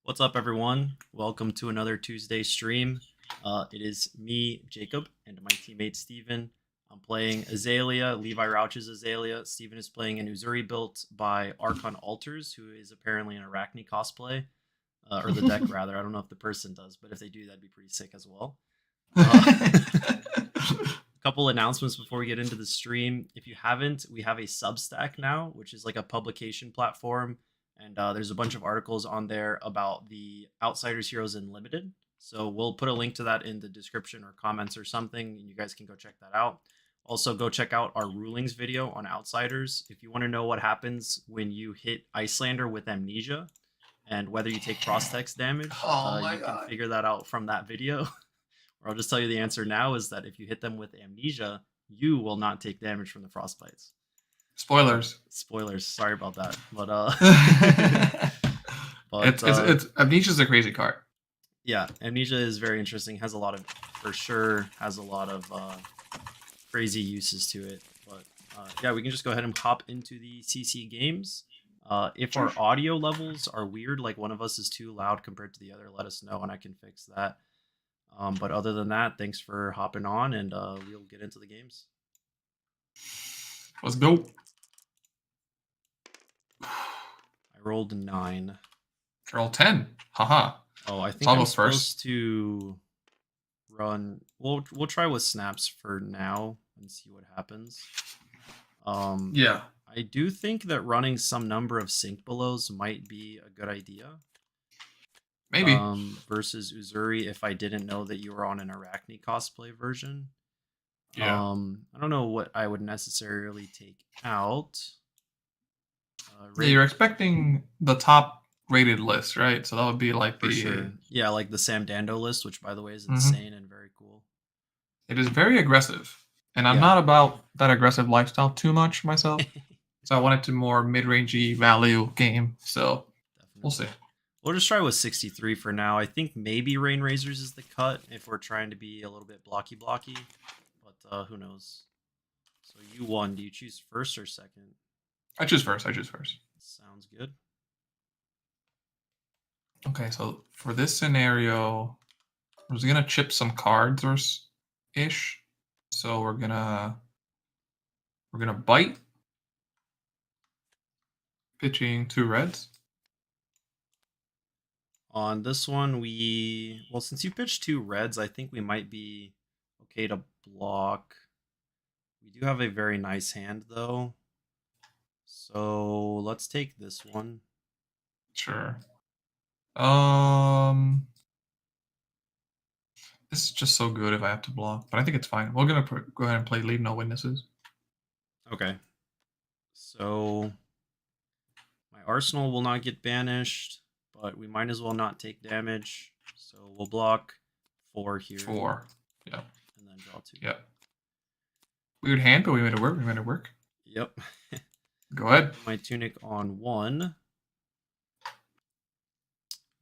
What's up, everyone? Welcome to another Tuesday stream. It is me, Jacob, and my teammate Steven. I'm playing Azalea, Levi Rauch's Azalea. Steven is playing an Uzuri built by Archon Altars, who is apparently an Arachne cosplay. Or the deck, rather. I don't know if the person does, but if they do, that'd be pretty sick as well. A couple announcements before we get into the stream. If you haven't, we have a Substack now, which is like a publication platform. And there's a bunch of articles on there about the Outsiders Heroes Unlimited. So we'll put a link to that in the description or comments or something, and you guys can go check that out. Also, go check out our rulings video on Outsiders. If you want to know what happens when you hit Icelander with Amnesia and whether you take Frost-Hex damage, you can figure that out from that video. Or I'll just tell you the answer now is that if you hit them with Amnesia, you will not take damage from the Frostbites. Spoilers. Spoilers. Sorry about that, but it's Amnesia's a crazy card. Yeah, Amnesia is very interesting. Has a lot of crazy uses to it. But yeah, we can just go ahead and hop into the CC games. If our audio levels are weird, like one of us is too loud compared to the other, let us know and I can fix that. But other than that, thanks for hopping on, and we'll get into the games. Let's go. I rolled 9. Roll 10. Haha. Oh, I think I'm supposed to run. We'll try with snaps for now and see what happens. Yeah. I do think that running some number of sync belows might be a good idea. Maybe. Versus Uzuri, if I didn't know that you were on an Arachne cosplay version. Yeah. I don't know what I would necessarily take out. Yeah, you're expecting the top rated list, right? So that would be like For sure. Yeah, like the Sam Dando list, which by the way is insane and very cool. It is very aggressive. And I'm not about that aggressive lifestyle too much myself. So I wanted to more mid-rangey value game. So definitely. We'll see. We'll just try with 63 for now. I think maybe Rain Razors is the cut if we're trying to be a little bit blocky. But who knows? So you won. Do you choose first or second? I choose first. Sounds good. Okay, so for this scenario, we're just gonna chip some cards or ish. So we're gonna bite, pitching 2 reds. On this one, since you pitched 2 reds, I think we might be okay to block. We do have a very nice hand, though. So let's take this one. Sure. This is just so good if I have to block, but I think it's fine. We're gonna go ahead and play Leave No Witnesses. Okay. So my arsenal will not get banished, but we might as well not take damage. So we'll block 4 here. 4. Yeah. And then draw 2. Yep. Weird hand, but we made it work. Yep. Go ahead. My tunic on 1.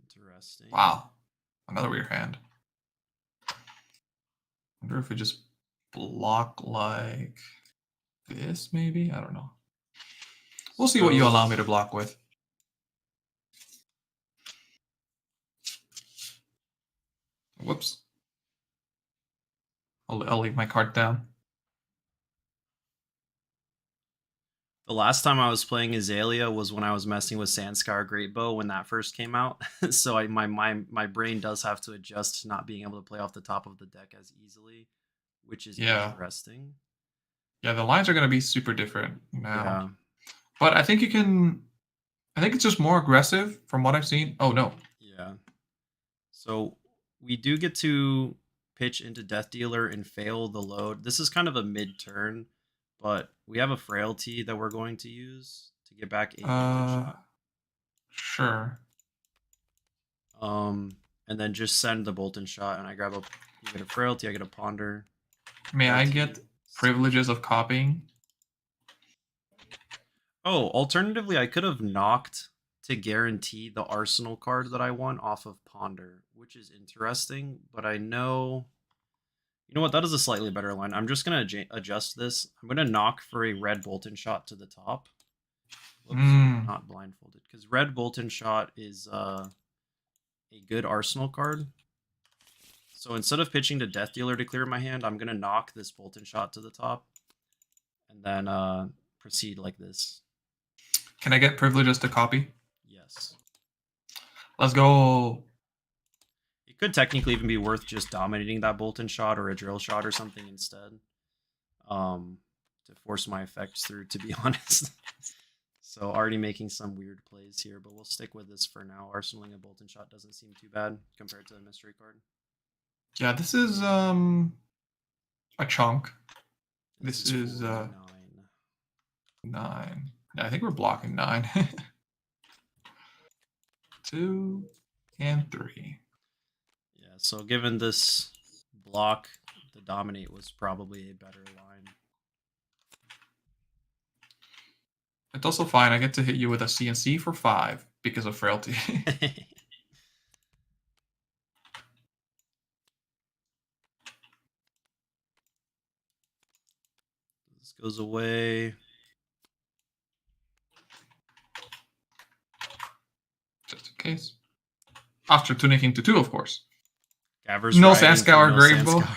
Interesting. Wow. Another weird hand. I wonder if we just block like this, maybe? I don't know. We'll see what you allow me to block with. Whoops. I'll leave my card down. The last time I was playing Azalea was when I was messing with Sandscar Greatbow when that first came out. So my brain does have to adjust to not being able to play off the top of the deck as easily, which is interesting. Yeah, the lines are going to be super different now. Yeah. But I think it's just more aggressive from what I've seen. Oh, no. Yeah. So we do get to pitch into Death Dealer and fail the load. This is kind of a mid-turn. But we have a Frailty that we're going to use to get back a shot. Sure. And then just send the Bolton shot, and I grab you get a Frailty, I get a Ponder. May I get privileges of copying? Oh, alternatively, I could have knocked to guarantee the Arsenal card that I want off of Ponder, which is interesting, but I know... You know what? That is a slightly better line. I'm just going to adjust this. I'm going to knock for a red Bolton shot to the top. Whoops, not blindfolded. Because red Bolton shot is a good Arsenal card. So instead of pitching to Death Dealer to clear my hand, I'm going to knock this Bolt and Shot to the top. And then proceed like this. Can I get privileges to copy? Yes. Let's go. It could technically even be worth just dominating that Bolt and Shot or a Drill Shot or something instead. To force my effects through, to be honest. So already making some weird plays here, but we'll stick with this for now. Arsenaling a Bolt and Shot doesn't seem too bad compared to the mystery card. Yeah, this is a chunk. This is 9. 9. Yeah, I think we're blocking 9. 2 and 3. Yeah, so given this block, the dominate was probably a better line. It's also fine. I get to hit you with a CNC for 5 because of frailty. This goes away. Just in case. After tuning to 2, of course. Gavers no riding Sandscour no Gravebow.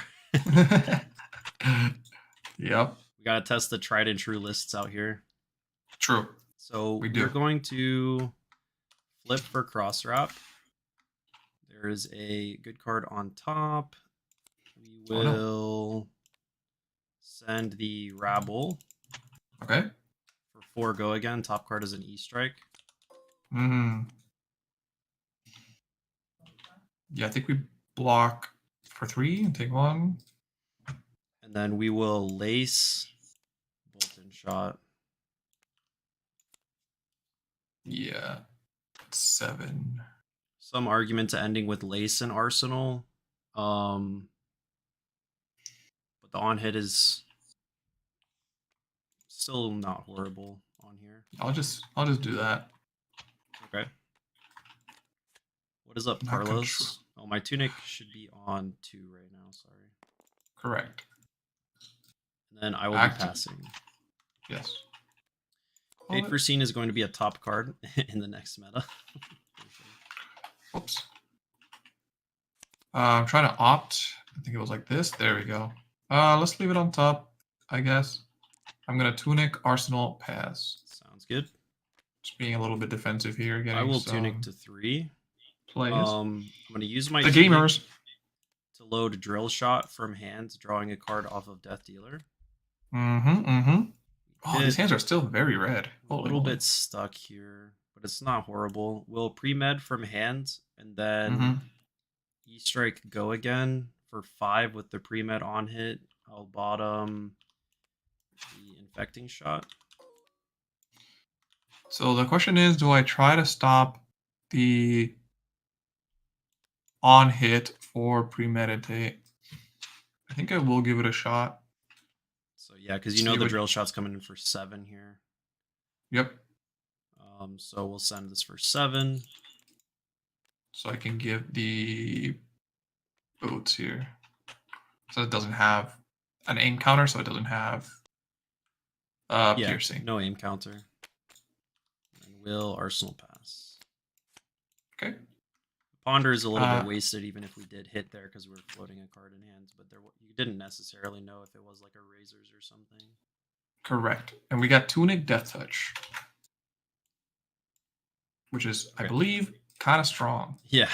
Yep. We gotta test the tried and true lists out here. True. So we're going to flip for Cross Wrap. There is a good card on top. We will send the Rabble. Okay. For 4 go again. Top card is an E-Strike. Yeah, I think we block for 3 and take 1. And then we will lace Bolt and Shot. Yeah. 7. Some argument to ending with lace and Arsenal. But the on hit is still not horrible on here. I'll just do that. Okay. What is up, Carlos? Oh, my Tunic should be on 2 right now. Sorry. Correct. And then I will be passing. Yes. Fate Foreseen is going to be a top card in the next meta. Oops. I'm trying to opt. I think it was like this. There we go. Let's leave it on top, I guess. I'm going to Tunic, Arsenal, pass. Sounds good. Just being a little bit defensive here. I will Tunic to 3. Plays. I'm going to use my the gamers to load Drill Shot from hand, drawing a card off of Death Dealer. Oh, these hands are still very red. A little bit stuck here, but it's not horrible. We'll pre-med from hand, and then E-Strike go again for 5 with the pre-med on hit. I'll bottom the Infecting Shot. So the question is, do I try to stop the on hit for premeditate? I think I will give it a shot. So yeah, because you know the Drill Shot's coming in for 7 here. Yep. So we'll send this for 7. So I can give the boots here. So it doesn't have an aim counter, so it doesn't have piercing. No aim counter. And will Arsenal pass. Okay. Ponder is a little bit wasted, even if we did hit there because we were floating a card in hand, but you didn't necessarily know if it was like a Razors or something. Correct. And we got Tunic Death Touch, which is, I believe, kind of strong. Yeah,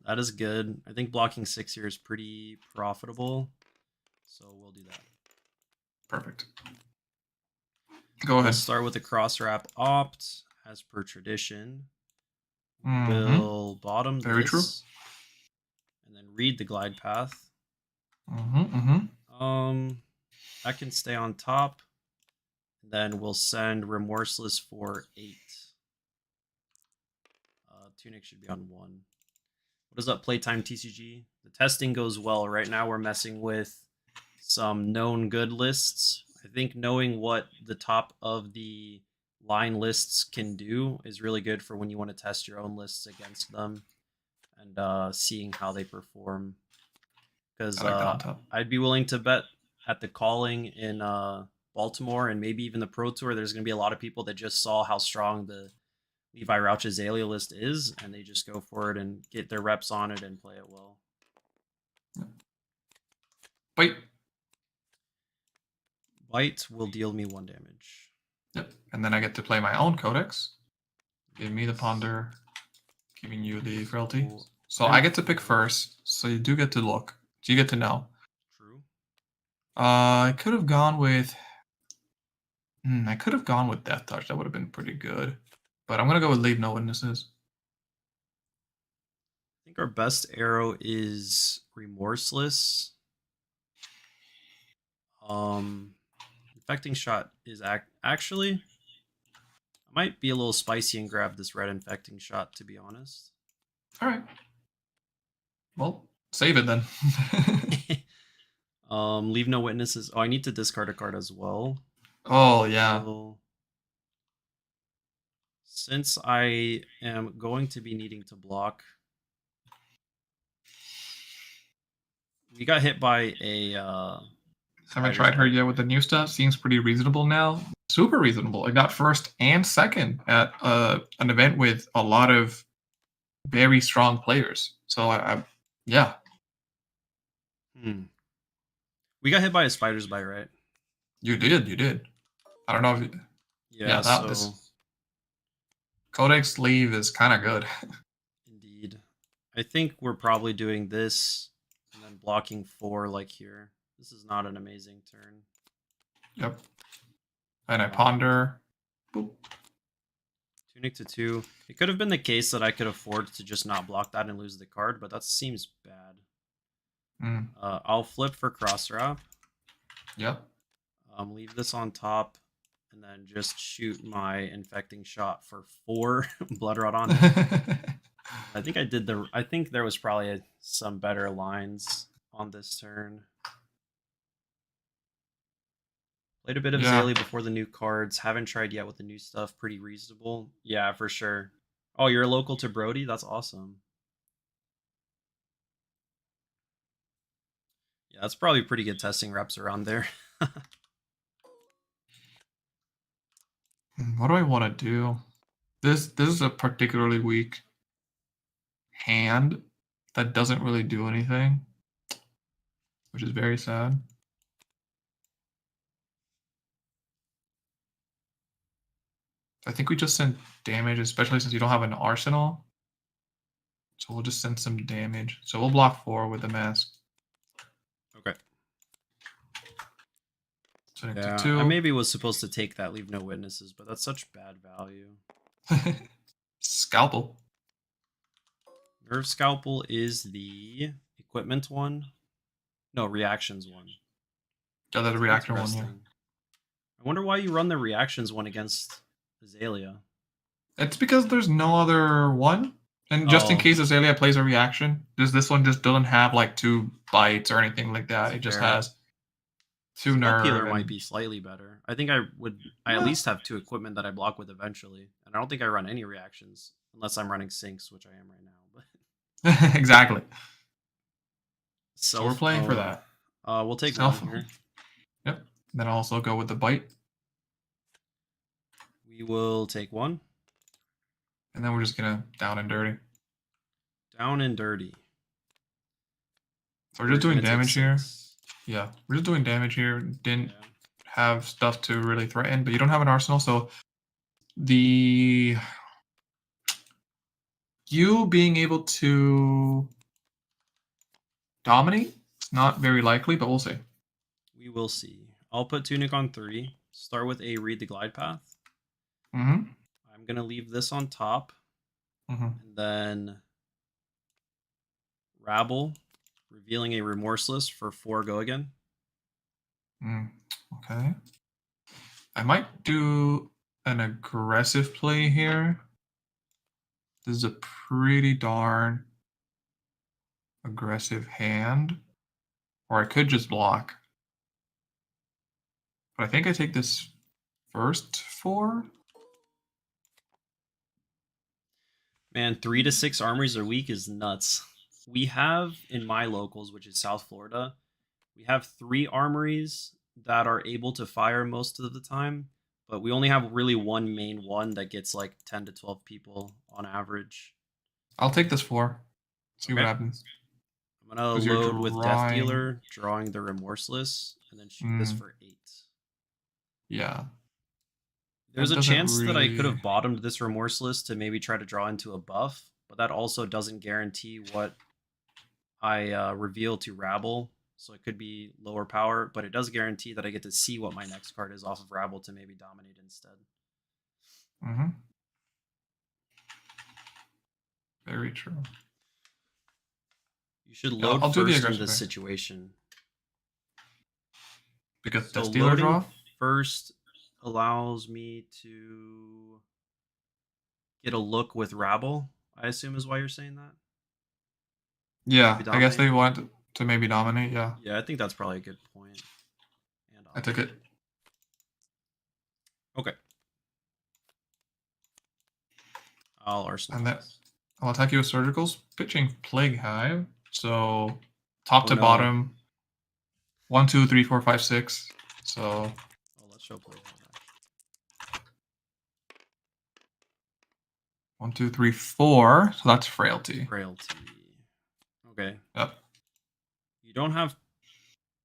that is good. I think blocking 6 here is pretty profitable, so we'll do that. Perfect. Go ahead. Let's start with the Cross Wrap Opt, as per tradition. We'll bottom Very this, true. and then read the glide path. That can stay on top. Then we'll send Remorseless for 8. Tunic should be on 1. What is up, Playtime TCG? The testing goes well. Right now we're messing with some known good lists. I think knowing what the top of the line lists can do is really good for when you want to test your own lists against them and seeing how they perform. Because I'd be willing to bet at the calling in Baltimore and maybe even the Pro Tour, there's going to be a lot of people that just saw how strong the Levi Rauch's Azalea list is, and they just go for it and get their reps on it and play it well. Wait. Bite will deal me 1 damage. Yep. And then I get to play my own Codex. Give me the Ponder, giving you the Frailty. Cool. So I get to pick first, so you do get to look. So you get to know. True. I could have gone with... I could have gone with Death Touch. That would have been pretty good. But I'm going to go with Leave No Witnesses. I think our best arrow is Remorseless. Infecting Shot is actually... I might be a little spicy and grab this red Infecting Shot, to be honest. All right. Well, save it then. Leave No Witnesses. Oh, I need to discard a card as well. Oh, yeah. So, since I am going to be needing to block, we got hit by a... Haven't tried her yet with the new stuff. Seems pretty reasonable now. Super reasonable. I got first and second at an event with a lot of very strong players. So, yeah. We got hit by a Spider's Bite, right? You did. I don't know if you... Yeah, this Codex Leave is kind of good. Indeed. I think we're probably doing this and then blocking 4 like here. This is not an amazing turn. Yep. And I Ponder. Boop. Tunic to 2. It could have been the case that I could afford to just not block that and lose the card, but that seems bad. I'll flip for Cross Wrap. Yep. Leave this on top, and then just shoot my Infecting Shot for 4 Blood Rot on it. I think I did I think there was probably some better lines on this turn. Played a bit of Azalea before the new cards. Haven't tried yet with the new stuff. Pretty reasonable. Yeah, for sure. Oh, you're local to Brody? That's awesome. Yeah, that's probably pretty good testing reps around there. What do I want to do? This is a particularly weak hand that doesn't really do anything, which is very sad. I think we just send damage, especially since you don't have an arsenal. So we'll just send some damage. So we'll block 4 with the mask. Okay. So yeah, I maybe was supposed to take that Leave No Witnesses, but that's such bad value. Scalpel. Nerve Scalpel is the equipment one. No, reactions one. Yeah, that's a reactor one, yeah. I wonder why you run the reactions one against Azalea. It's because there's no other one. And just in case Azalea plays a reaction, this one just doesn't have like 2 bites or anything like that. It just has 2 nerve. Healer might be slightly better. I think I at least have 2 equipment that I block with eventually. And I don't think I run any reactions unless I'm running sinks, which I am right now. But exactly. So we're playing for that. We'll take 1 here. Yep. Then I'll also go with the bite. We will take 1. And then we're just going to down and dirty. Down and dirty. So we're just doing damage here. Yeah, we're just doing damage here. Didn't have stuff to really threaten, but you don't have an arsenal, so you being able to dominate is not very likely, but we'll see. We will see. I'll put Tunic on 3. Start with a Read the Glide Path. I'm going to leave this on top. And then Rabble, revealing a Remorseless for 4 go again. Okay. I might do an aggressive play here. This is a pretty darn aggressive hand. Or I could just block. But I think I take this first 4. Man, 3 to 6 armories a week is nuts. We have, in my locals, which is South Florida, we have 3 armories that are able to fire most of the time, but we only have really one main one that gets like 10 to 12 people on average. I'll take this 4. See what Okay. happens. I'm gonna 'Cause you're load with Death drawing- Dealer, drawing the Remorseless, and then shoot this for 8. Yeah. There's a doesn't chance that I could really- have bottomed this Remorseless to maybe try to draw into a buff, but that also doesn't guarantee what I reveal to Rabble, so it could be lower power, but it does guarantee that I get to see what my next card is off of Rabble to maybe dominate instead. Mm-hmm. Very true. You should Yeah, load I'll do the first in aggressive this way. situation. Because So Death Dealer loading draw? first allows me to get a look with Rabble, I assume is why you're saying that? Yeah, Maybe I guess they dominate? want to maybe dominate, yeah. Yeah, I think that's probably a good point. And I took it. Okay. I'll Arsenal. And that I'll attack you with Surgicals, pitching Plague Hive. So top Oh, to no. bottom. 1, 2, 3, 4, 5, 6. So Oh, let's show Plague Hive. 1, 2, 3, 4. So that's Frailty. Frailty. Okay. Yep. You don't have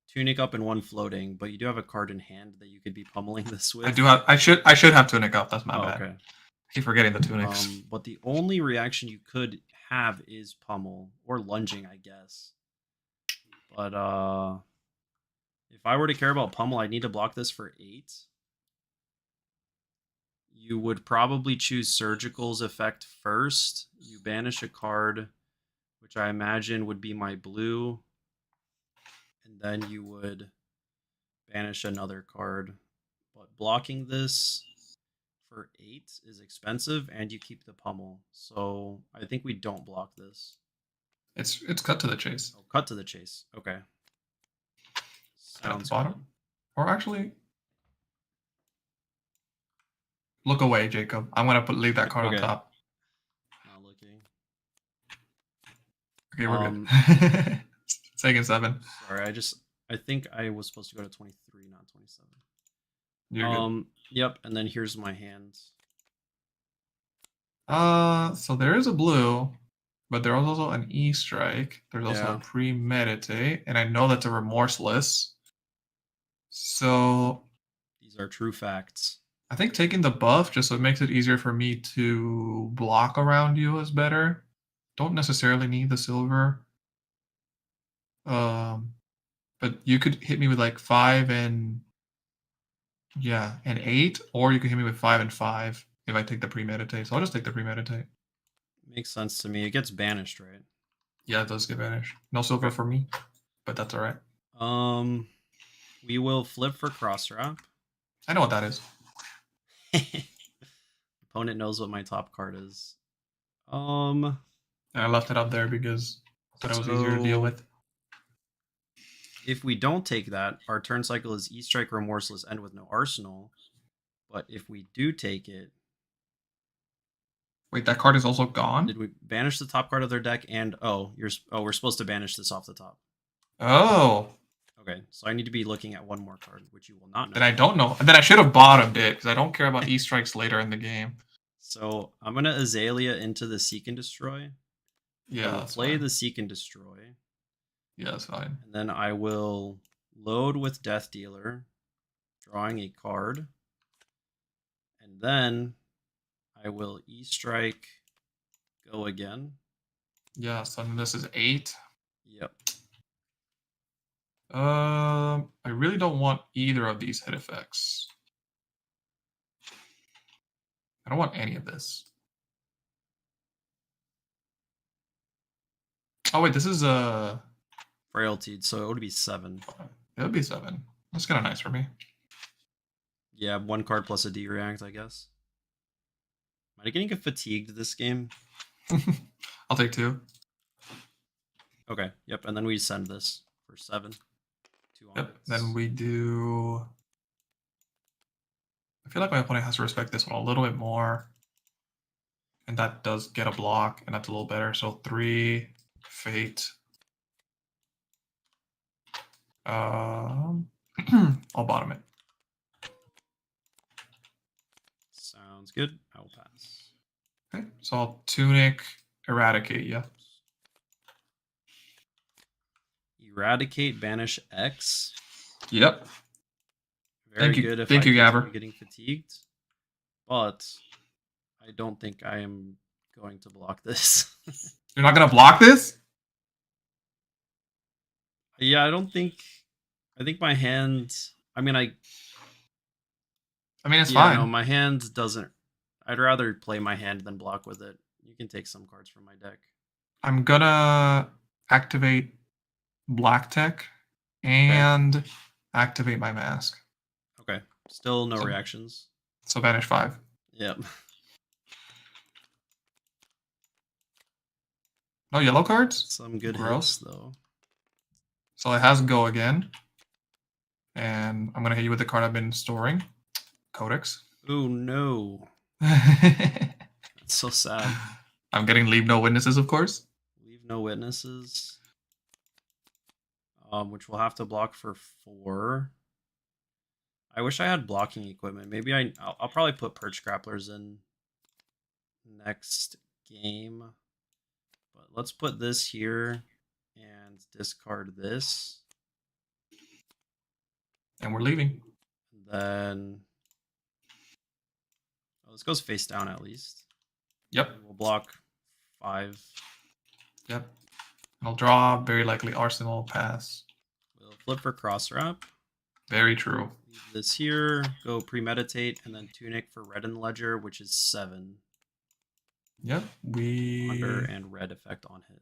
Tunic up and one floating, but you do have a card in hand that you could be pummeling this with. I do have. I should have Tunic up. That's my Oh, bad. okay. I keep forgetting the Tunics. But the only reaction you could have is pummel or lunging, I guess. But if I were to care about pummel, I'd need to block this for 8. You would probably choose Surgical's effect first. You banish a card, which I imagine would be my blue. And then you would banish another card. But blocking this for 8 is expensive, and you keep the pummel. So I think we don't block this. It's cut to the chase. Oh, cut to the chase. Okay. At the Sounds bottom. good. Or actually, look away, Jacob. I'm gonna leave that card Okay. on top. Not looking. Okay, we're good. Second 7. Sorry, I think I was supposed to go to 23, not 27. You're good. Yep, and then here's my hands. So there is a blue, but there is also an E strike. There's also Yeah. a premeditate, and I know that's a remorseless. So These are true facts. I think taking the buff just so it makes it easier for me to block around you is better. Don't necessarily need the silver. But you could hit me with like 5 and 8, or you could hit me with 5 and 5 if I take the premeditate. So I'll just take the premeditate. Makes sense to me. It gets banished, right? Yeah, it does get banished. No silver for me, but that's all right. We will flip for cross wrap. I know what that is. Opponent knows what my top card is. And I left it up there because I thought it was easier to deal with. If we don't take that, our turn cycle is E-Strike, Remorseless, end with no arsenal. But if we do take it... Wait, that card is also gone? Did we banish the top card of their deck? And, we're supposed to banish this off the top. Oh. Okay, so I need to be looking at one more card, which you will not know. Then I don't know. Then I should have bottomed it, because I don't care about E-Strikes later in the game. So I'm going to Azalea into the Seek and Destroy. Yeah, I'll play the Seek and Destroy. Yeah, that's fine. And then I will load with Death Dealer, drawing a card. And then I will E-Strike, go again. Yeah, so this is 8. Yep. I really don't want either of these hit effects. I don't want any of this. Oh wait, this is Frailty, so it would be 7. it would be 7. That's kind of nice for me. Yeah, 1 card plus a D-React, I guess. Am I getting fatigued this game? I'll take 2. Okay, yep, and then we send this for 7. 2 on Yep, it. then we do... I feel like my opponent has to respect this one a little bit more. And that does get a block, and that's a little better. So 3, Fate. I'll bottom it. Sounds good. I will pass. Okay, so I'll Tunic, Eradicate, yeah. Eradicate, banish X. Yep. Very Thank you. good if Thank I you, continue Gabber. getting fatigued. But I don't think I am going to block this. You're not gonna block this? Yeah, I don't think. I think my hand. I mean, I mean, it's yeah, fine. no, my hand doesn't. I'd rather play my hand than block with it. You can take some cards from my deck. I'm gonna activate Black Tech and activate my mask. Okay. Still no So- reactions. So banish 5. Yep. No yellow cards? Some good Gross. hits though. So it has Go again. And I'm gonna hit you with the card I've been storing. Codex. Oh no. I'm That's so sad. getting Leave No Witnesses, of course. Leave no witnesses. Which we'll have to block for 4. I wish I had blocking equipment. Maybe I'll probably put Perch Grapplers in next game. But let's put this here and discard this. And we're leaving. And then this goes face down at least. Yep. And we'll block 5. Yep. I'll draw, very likely Arsenal, pass. We'll flip for cross wrap. Very true. Leave this here, go premeditate, and then tunic for red in the ledger, which is 7. Yep. We Under and red effect on hit.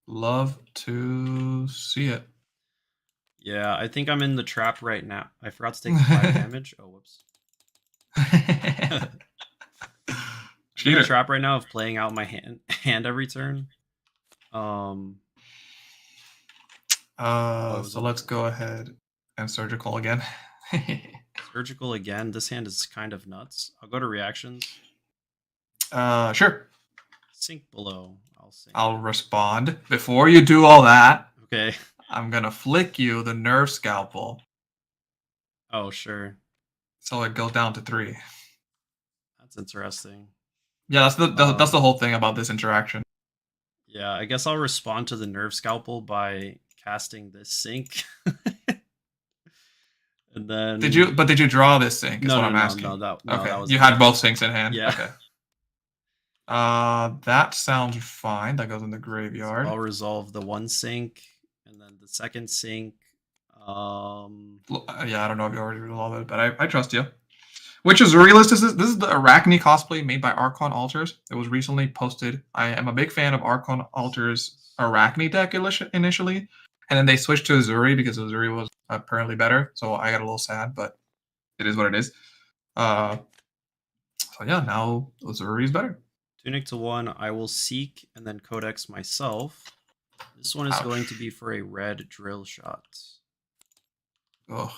love to see it. Yeah, I think I'm in the trap right now. I forgot to take the 5 damage. Oh, whoops. I'm in Cheater. the trap right now of playing out my hand every turn. So on let's the go ahead and surgical again. Surgical again. This hand is kind of nuts. I'll go to reactions. Sure. Sink below. I'll sink. I'll respond. Before you do all that, Okay. I'm gonna flick you the nerve scalpel, Oh, sure. so it goes down to 3. That's interesting. Yeah, that's the whole thing about this interaction. Yeah, I guess I'll respond to the nerve scalpel by casting this sink. And then Did you draw this sync? Is No, what no, I'm no, asking. no, that Okay, was you had both syncs in hand. Yeah. Okay. That sounds fine. That goes in the So graveyard. I'll resolve the 1 sink and then the second sink. Yeah, I don't know if you already resolved it, but I trust you. Which Uzuri list is this? This is the Arachne cosplay made by Archon Altars. It was recently posted. I am a big fan of Archon Altars' Arachne deck initially, and then they switched to Uzuri because Uzuri was apparently better. So I got a little sad, but it is what it is. So yeah, now Uzuri is better. Tunic to 1, I will seek and then codex myself. This one is Ouch. going to be for a red drill shot. Ugh.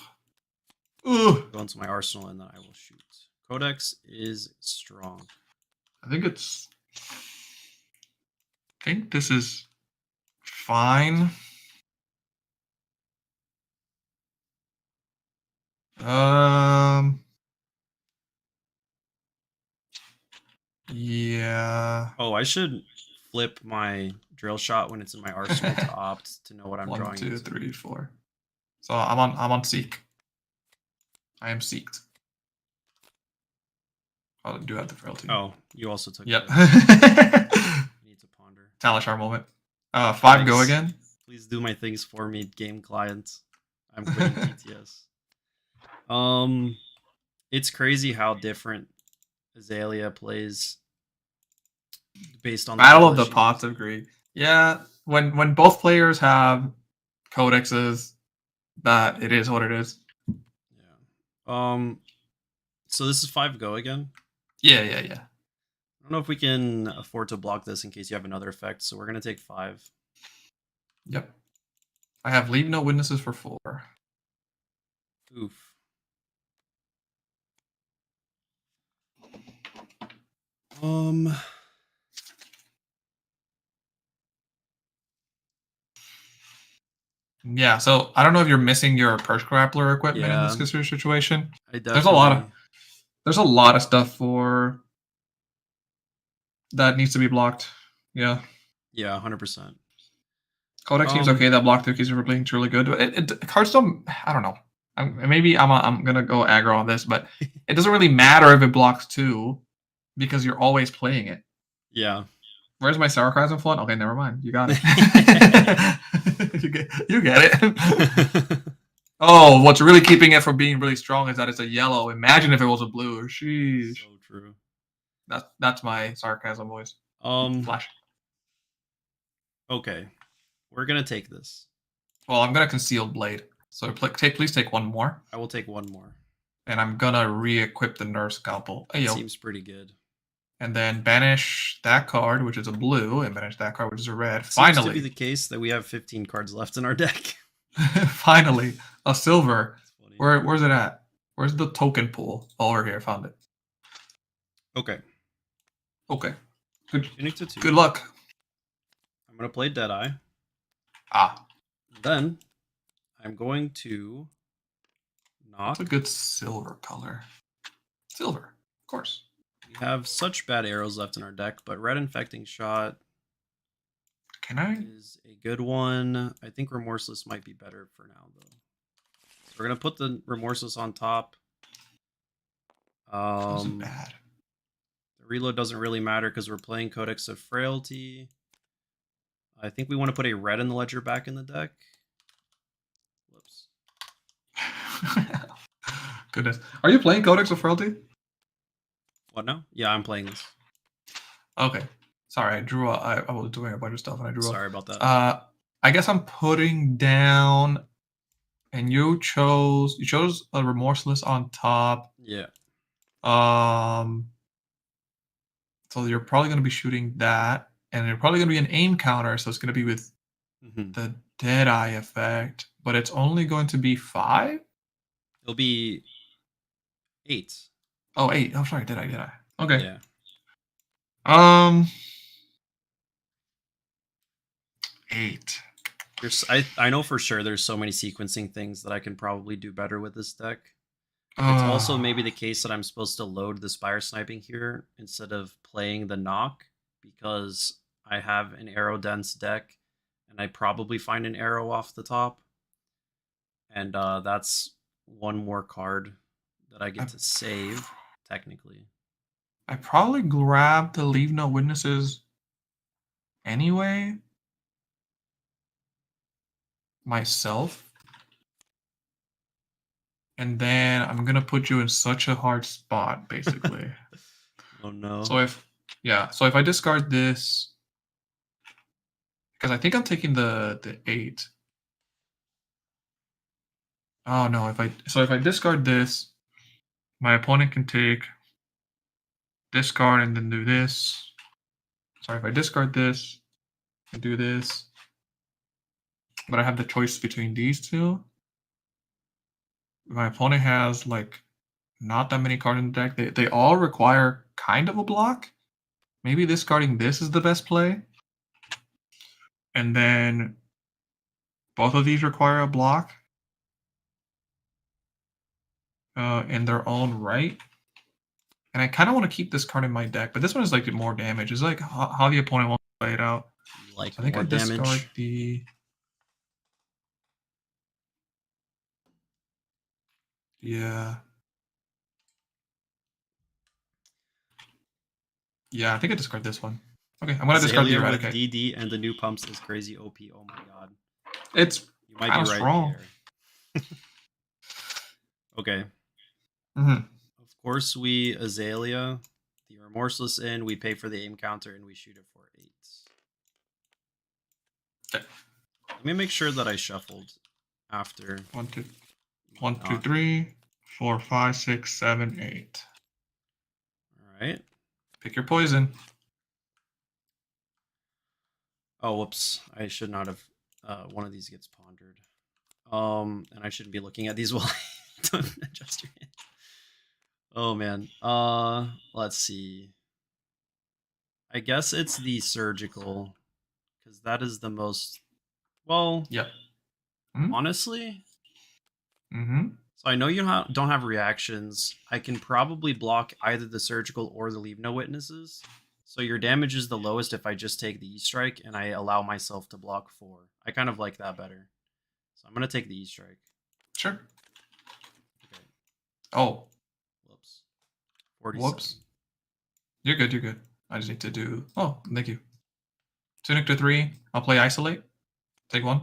Ugh. Go into my arsenal and then I will shoot. Codex is strong. I think this is fine. Yeah. Oh, I should flip my drill shot when it's in my arsenal to opt to know what I'm 1, drawing. 2, into. 3, 4. So I'm on seek. I am seeked. Oh, I do have the frailty. Oh, you also took Yep. it. I need to ponder. Talishar moment. 5 go Nice. again. Please do my things for me, game client. I'm quitting TTS. It's crazy how different Azalea plays based on Battle of the issues. Pots of Greed. Yeah, when both players have codexes, that it is what it is. Yeah. So this is 5 go again. Yeah. I don't know if we can afford to block this in case you have another effect, so we're gonna take 5. Yep. I have Leave No Witnesses for 4. Oof. Yeah, so I don't know if you're missing your Perch Grappler equipment in Yeah. this situation. I There's a lot of- definitely- There's a lot of stuff for that needs to be blocked. Yeah. Yeah, 100%. Codex seems okay. That block Tukis are playing really good. But cards don't. I don't know. Maybe I'm gonna go aggro on this, but it doesn't really matter if it blocks 2 because you're always playing it. Yeah. Where's my sarcasm font? Okay, never mind. You got it. you get it. Oh, what's really keeping it from being really strong is that it's a yellow. Imagine if it was a blue. Sheesh. So true. That's my sarcasm voice. Flash. Okay, we're gonna take this. Well, I'm gonna conceal blade. So please take one more. I will take one more. And I'm gonna re-equip the Nerve Scalpel. That seems pretty good. And then banish that card, which is a blue, and banish that card, which is a red. It Finally, seems to be the case that we have 15 cards left in our deck. Finally, a silver. Where's it at? Where's the token pool? Over here, found it. Okay. Okay. Good luck. I'm gonna play Deadeye. Then I'm going to knock. That's a good silver color. Silver, of course. We have such bad arrows left in our deck, but Red Infecting Shot is a good one. I think Remorseless might be better for now, though. So we're gonna put the Remorseless on top. Isn't bad. The reload doesn't really matter because we're playing Codex of Frailty. I think we want to put a red in the ledger back in the deck. Whoops. Goodness. Are you playing Codex of Frailty? What now? Yeah, I'm playing this. Okay. Sorry, I was doing a bunch of stuff and I drew Sorry about that. I guess I'm putting down, and you chose a Remorseless on top. Yeah. So you're probably going to be shooting that, and you're probably going to be an aim counter, so it's going to be with the Deadeye effect, but it's only going to be 5? It'll be 8. Oh, 8. Oh, sorry, Deadeye. Okay. Yeah. 8. I know for sure there's so many sequencing things that I can probably do better with this deck. It's also maybe the case that I'm supposed to load the Spire Sniping here instead of playing the knock, because I have an arrow dense deck and I probably find an arrow off the top. And that's one more card that I get to save, technically. I probably grabbed the Leave No Witnesses anyway. Myself. And then I'm going to put you in such a hard spot, basically. Oh, no. So if I discard this, because I think I'm taking the 8. Oh, no. If I discard this, my opponent can take discard and then do this. Sorry, if I discard this and do this, but I have the choice between these two. My opponent has like not that many cards in the deck. They all require kind of a block. Maybe discarding this is the best play. And then both of these require a block in their own right. And I kind of want to keep this card in my deck, but this one is like more damage. It's like how the opponent wants to play it out. Like, so I think more I discard damage. the. Yeah. Yeah, I think I discard this one. Okay, I'm gonna discard the Eradicate. With DD and the new pumps is crazy OP. Oh my god. It's you might be right. Strong. Okay. Of course, we Azalea the Remorseless in. We pay for the aim counter and we shoot it for 8. Okay. Let me make sure that I shuffled after. 1, 2, 3, 4, 5, 6, 7, 8. All right. Pick your poison. Oh, whoops. I should not have. One of these gets pondered. And I shouldn't be looking at these while I don't adjust your hand. Oh, man. Let's see. I guess it's the surgical, because that is the most. Well. Yep. Honestly. So I know you don't have reactions. I can probably block either the surgical or the leave no witnesses. So your damage is the lowest if I just take the E-strike and I allow myself to block 4. I kind of like that better. So I'm going to take the E-strike. Sure. Okay. Oh. Whoops. 47. Whoops. You're good, you're good. I just need to do... Oh, thank you. Tunic to 3. I'll play Isolate. Take 1.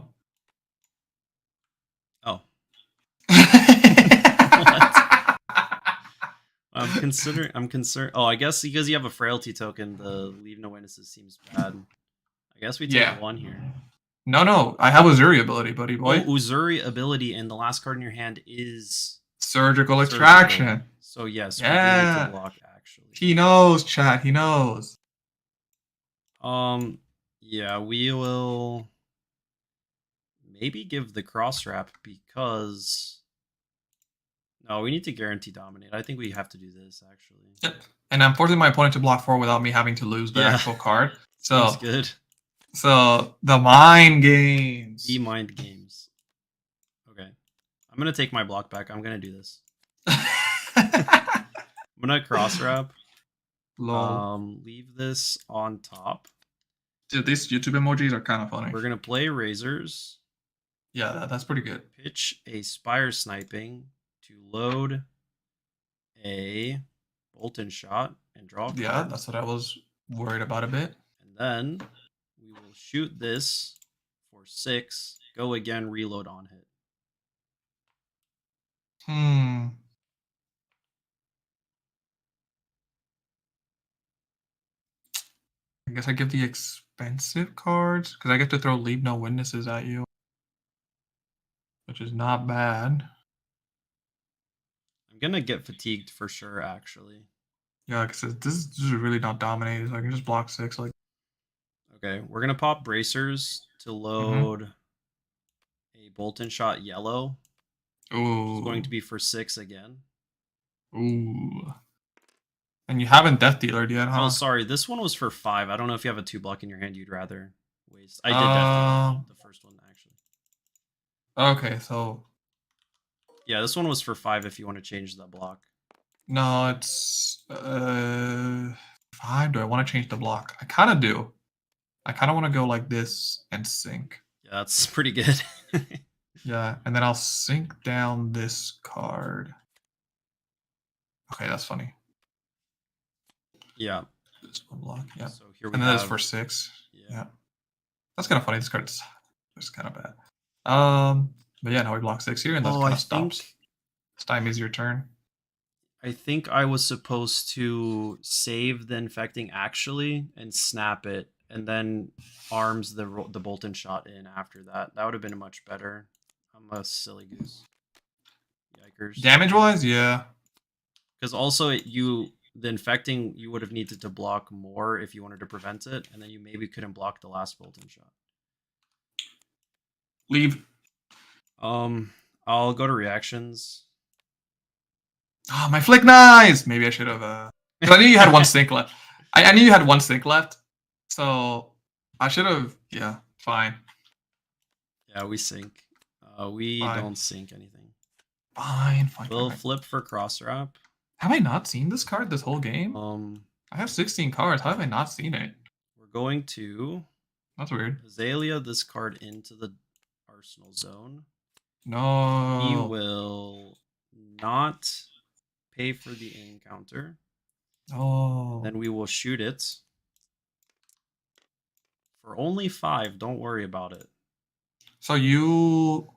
Oh. I'm concerned. Oh, I guess because you have a frailty token, the leave no witnesses seems bad. I guess we take 1 here. No. I have Uzuri ability, buddy boy. Oh, Uzuri ability, and the last card in your hand is Surgical Extraction. So yes, yeah. we do need to block actually. He knows, chat. He knows. Yeah, we will maybe give the cross wrap because no, we need to guarantee dominate. I think we have to do this actually. Yep. And I'm forcing my opponent to block 4 without me having to lose the actual card. So seems good. So the mind games. The mind games. Okay. I'm gonna take my block back. I'm gonna do this. I'm gonna cross wrap. Leave this on top. Dude, these YouTube emojis are kind of funny. We're gonna play razors. Yeah, that's pretty good. Pitch a spire sniping to load a Bolton shot and draw a card. Yeah, that's what I was worried about a bit. And then we will shoot this for 6. Go again, reload on hit. I guess I give the expensive cards because I get to throw leave no witnesses at you, which is not bad. I'm gonna get fatigued for sure, actually. Yeah, because this is really not dominated. So I can just block 6. Like, okay, we're gonna pop bracers to load a Bolton shot yellow. Ooh, it's going to be for 6 again. Ooh. And you haven't Death Dealer yet, huh? Oh, sorry. This one was for 5. I don't know if you have a 2 block in your hand you'd rather waste. I did Death Dealer, the first one, actually. Okay, so... yeah, this one was for 5 if you want to change the block. No, it's... 5. Do I want to change the block? I kind of do. I kind of want to go like this and sink. Yeah, that's pretty good. Yeah, and then I'll sink down this card. Okay, that's funny. Yeah. This one block, yeah. So here we and then have... this for 6. Yeah. That's kind of funny. This card's kind of bad. But yeah, now we block 6 here, and that kind of stops. Stymies your turn. I think I was supposed to save the infecting actually and snap it, and then arms the Bolton shot in after that. That would have been much better. I'm a silly goose. Yikers. Damage wise, yeah. Because also the infecting you would have needed to block more if you wanted to prevent it, and then you maybe couldn't block the last Bolton shot. Leave. I'll go to reactions. Oh, my flick knives! Maybe I should have I knew you had 1 sink left. I knew you had 1 sink left. So I should have fine. Yeah, we sink. We don't sink anything. Fine. We'll flip for cross wrap. Have I not seen this card this whole game? I have 16 cards. How have I not seen it? We're going to... that's weird. Azalea this card into the arsenal zone. No. He will not pay for the encounter. Oh. Then we will shoot it. For only 5, don't worry about it. So you...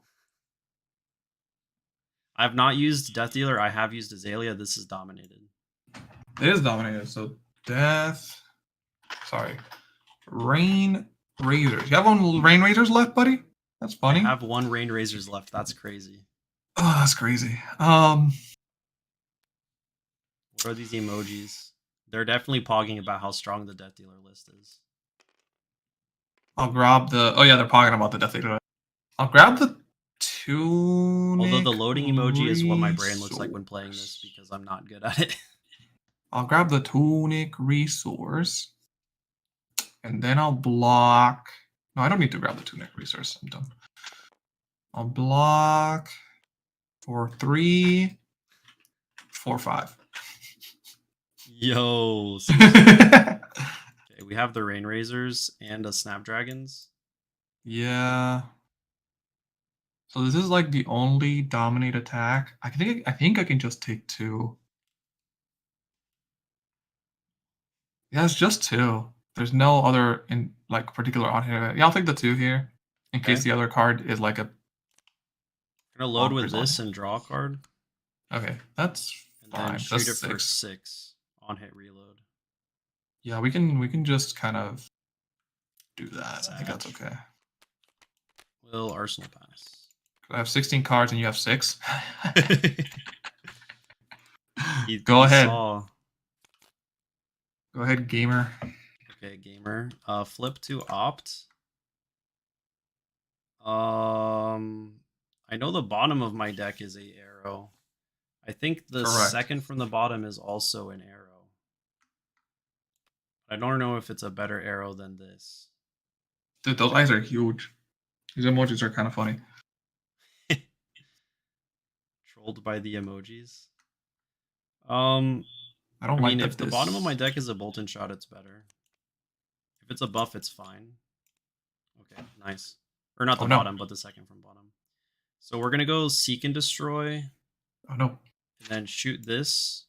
I have not used Death Dealer. I have used Azalea. This is dominated. It is dominated. So Death... sorry. Rain Razors. You have 1 Rain Razors left, buddy? That's funny. I have 1 Rain Razors left. That's crazy. Oh, that's crazy. What are these emojis? They're definitely pogging about how strong the Death Dealer list is. I'll grab the... oh yeah, they're pogging about the Death Dealer. I'll grab the Tunic. Although the loading emoji is what my brain looks like when playing this because I'm not good at it. I'll grab the Tunic Resource. And then I'll block... no, I don't need to grab the Tunic Resource. I'm done. I'll block 4, 3, 4, 5. Yo. Okay, we have the Rain Razors and a Snapdragons. Yeah. So this is like the only dominate attack. I think I can just take 2. Yeah, it's just 2. There's no other in like particular on here. Yeah, I'll take the 2 here in case the other card is like a. Gonna load with bonkers on this it. and draw a card, Okay, that's and fine. then shoot That's it for 6. 6 on hit reload. Yeah, we can just kind of do that. I think that's Satch. okay. Will Arsenal pass? I have 16 cards and you have 6. He Go ahead. Saw. Go ahead, gamer. Okay, gamer. Flip to opt. I know the bottom of my deck is a arrow. I think the Correct. second from the bottom is also an arrow. I don't know if it's a better arrow than this. Dude, those eyes are huge. These emojis are kind of funny. Trolled by the emojis. I don't like mean, that if the bottom of my deck is a bolt and shot, it's better. If it's a buff, it's fine. Okay, nice. Or not the bottom, but the second from bottom. So we're gonna go seek and destroy. Oh no. And then shoot this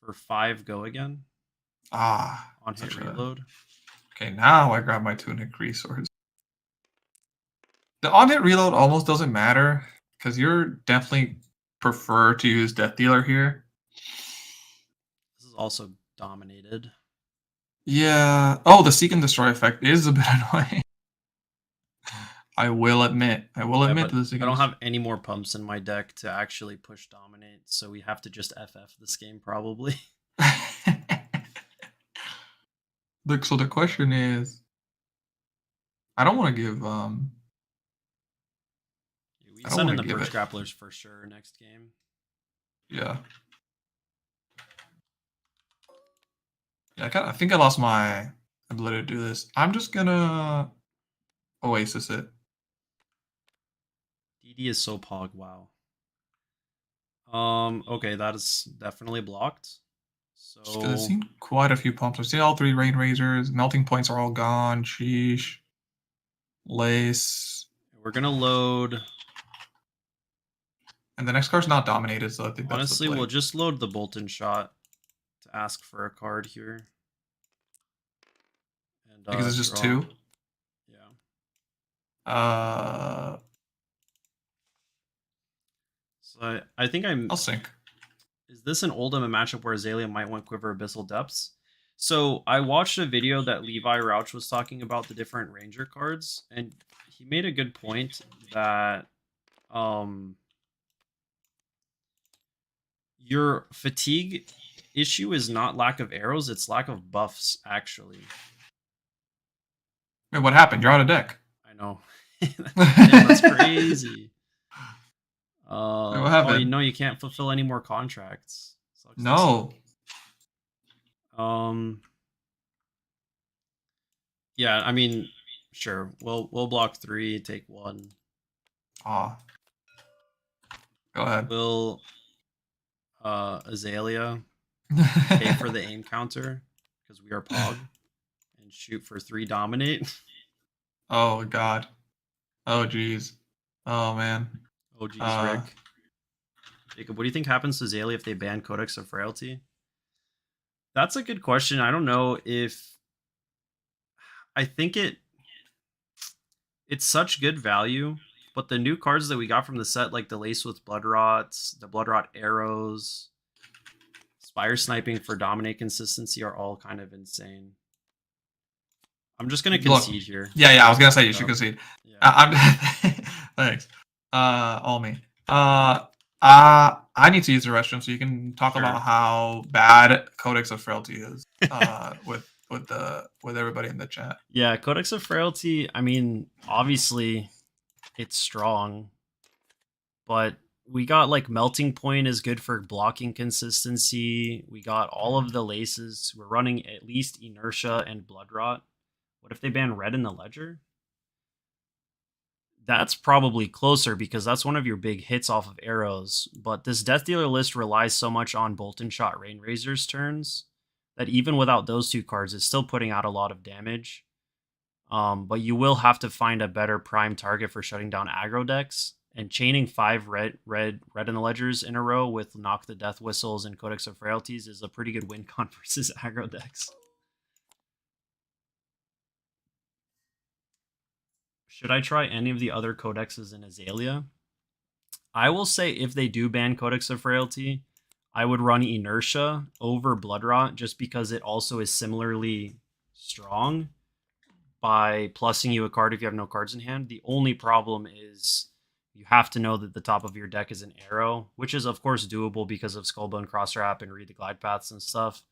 for 5 go again. Ah. On hit reload. Okay, now I grab my tunic resource. The on hit reload almost doesn't matter because you're definitely prefer to use Death Dealer here. This is also dominated. Yeah. Oh, the seek and destroy effect is a bit annoying. I will admit. I don't have any more pumps in my deck to actually push dominate, so we have to just FF this game probably. Look, so the question is, I don't want to give we send in the Perch Grapplers for sure next game. Yeah. Yeah, I think I lost my ability to do this. I'm just gonna Oasis it. DD is so pog, wow. Okay, that is definitely blocked. So I've seen quite a few pumps. I've seen all 3 Rain Razors. Melting points are all gone. Sheesh. Lace. We're gonna load. And the next card's not dominated, so I think that's honestly, we'll just load the bolt and shot to ask for a card here. And because it's just draw. 2. Yeah. So I think I'll sink. Is this an Oldham matchup where Azalea might want Quiver Abyssal Depths? So I watched a video that Levi Rauch was talking about the different Ranger cards, and he made a good point that your fatigue issue is not lack of arrows, it's lack of buffs, actually. Wait, what happened? You're out of deck. I know. Damn, that's crazy. Wait, what happened? Oh, you know you can't fulfill any more contracts. Sucks no. Yeah, I mean, sure. We'll block 3, take 1. Ah. Go ahead. Will Azalea pay for the aim counter because we are Pog and shoot for 3 dominate? Oh god. Oh jeez. Oh man. Oh jeez, Rick. Jacob, what do you think happens to Azalea if they ban Codex of Frailty? That's a good question. I don't know if I think it's such good value, but the new cards that we got from the set, like the Lace with Bloodrots, the Bloodrot Arrows, Spire Sniping for Dominate consistency are all kind of insane. I'm just gonna concede here. Yeah, I was gonna say you should concede. Yeah. I'm thanks. All me. I need to use the restroom, so you can talk about how bad Codex of Frailty is with everybody in the chat. Yeah, Codex of Frailty, I mean, obviously it's strong, but we got like Melting Point is good for blocking consistency. We got all of the laces. We're running at least Inertia and Bloodrot. What if they ban red in the ledger? That's probably closer because that's one of your big hits off of arrows. But this Death Dealer list relies so much on Bolt and Shot Rain Razor's turns that even without those two cards, it's still putting out a lot of damage. But you will have to find a better prime target for shutting down aggro decks. And chaining 5 red in the ledgers in a row with Knock the Death Whistles and Codex of Frailties is a pretty good win con versus aggro decks. Should I try any of the other codexes in Azalea? I will say if they do ban Codex of Frailty, I would run Inertia over Bloodrot just because it also is similarly strong by plussing you a card if you have no cards in hand. The only problem is you have to know that the top of your deck is an arrow, which is of course doable because of Skullbone Crosswrap and Read the Glide Paths and stuff.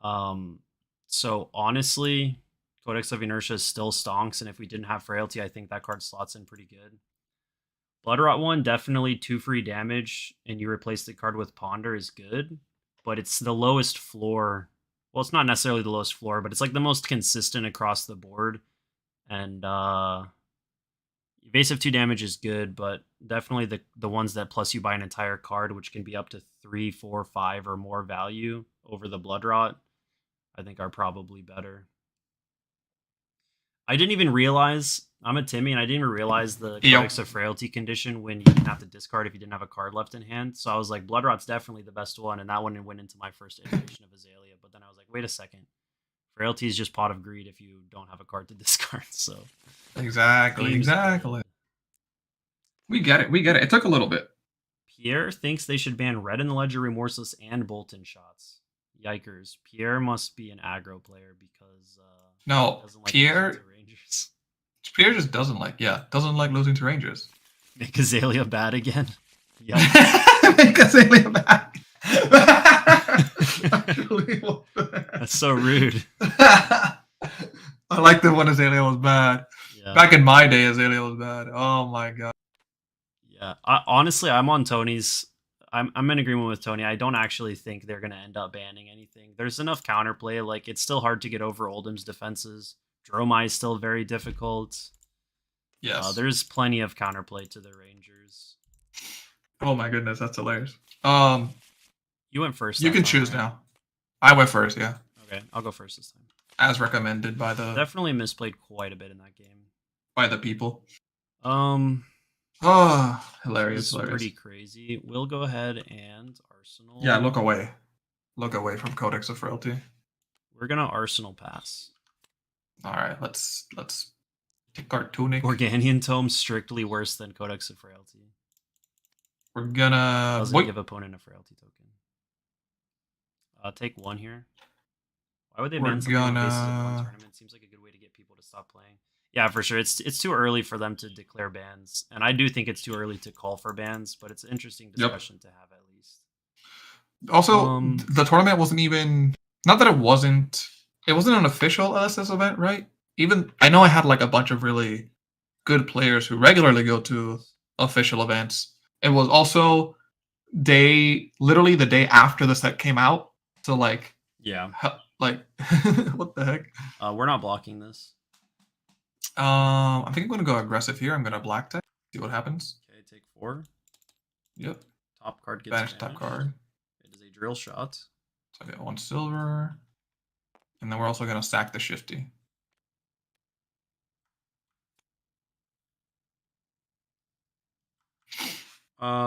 So honestly, Codex of Inertia still stonks, and if we didn't have Frailty, I think that card slots in pretty good. Bloodrot one, definitely 2 free damage, and you replace the card with Ponder is good, but it's the lowest floor. Well, it's not necessarily the lowest floor, but it's like the most consistent across the board. And evasive 2 damage is good, but definitely the ones that plus you by an entire card, which can be up to 3, 4, 5 or more value over the Bloodrot, I think are probably better. I didn't even realize, I'm a Timmy, and I didn't even realize the Codex of Frailty condition when you didn't have to discard if you didn't have a card left in hand. So I was like, Bloodrot's definitely the best one, and that one went into my first iteration of Azalea. But then I was like, wait a second. Frailty is just Pot of Greed if you don't have a card to discard. So exactly. We get it. It took a little bit. Pierre thinks they should ban Red in the Ledger, Remorseless, and Bolton shots. Yikers. Pierre must be an aggro player because no, Pierre just doesn't like losing to Rangers. Make Azalea bad again. Make Azalea bad. That's so rude. I liked it when Azalea was bad. Yeah. Back in my day, Azalea was bad. Oh my god. Yeah, honestly, I'm on Tony's. I'm in agreement with Tony. I don't actually think they're gonna end up banning anything. There's enough counterplay. Like it's still hard to get over Oldham's defenses. Dromai is still very difficult. Yes. There's plenty of counterplay to the Rangers. Oh my goodness, that's hilarious. You went first. You can choose right? Now. I went first, yeah. Okay, I'll go first this time. As recommended by the... Definitely misplayed quite a bit in that game. By the people. Oh, hilarious. Pretty crazy. We'll go ahead and Arsenal. Yeah, look away. Look away from Codex of Frailty. We're gonna Arsenal pass. Alright, let's take our Tunic. Organian Tome strictly worse than Codex of Frailty. We're gonna... Doesn't give opponent a Frailty token. Take 1 here. Why would they ban something on the basis of 1 tournament? Seems like a good way to get people to stop playing. Yeah, for sure. It's too early for them to declare bans. And I do think it's too early to call for bans, but it's an interesting discussion to have at least. Also, the tournament wasn't even... Not that it wasn't an official LSS event, right? Even I know I had like a bunch of really good players who regularly go to official events. It was also literally the day after the set came out. So like, yeah, like what the heck? We're not blocking this. I think I'm gonna go aggressive here. I'm gonna black tech. See what happens. Okay, take 4. Yep. Top card gets banished. Top card. It is a drill shot. So I get 1 silver. And then we're also gonna sack the Shifty.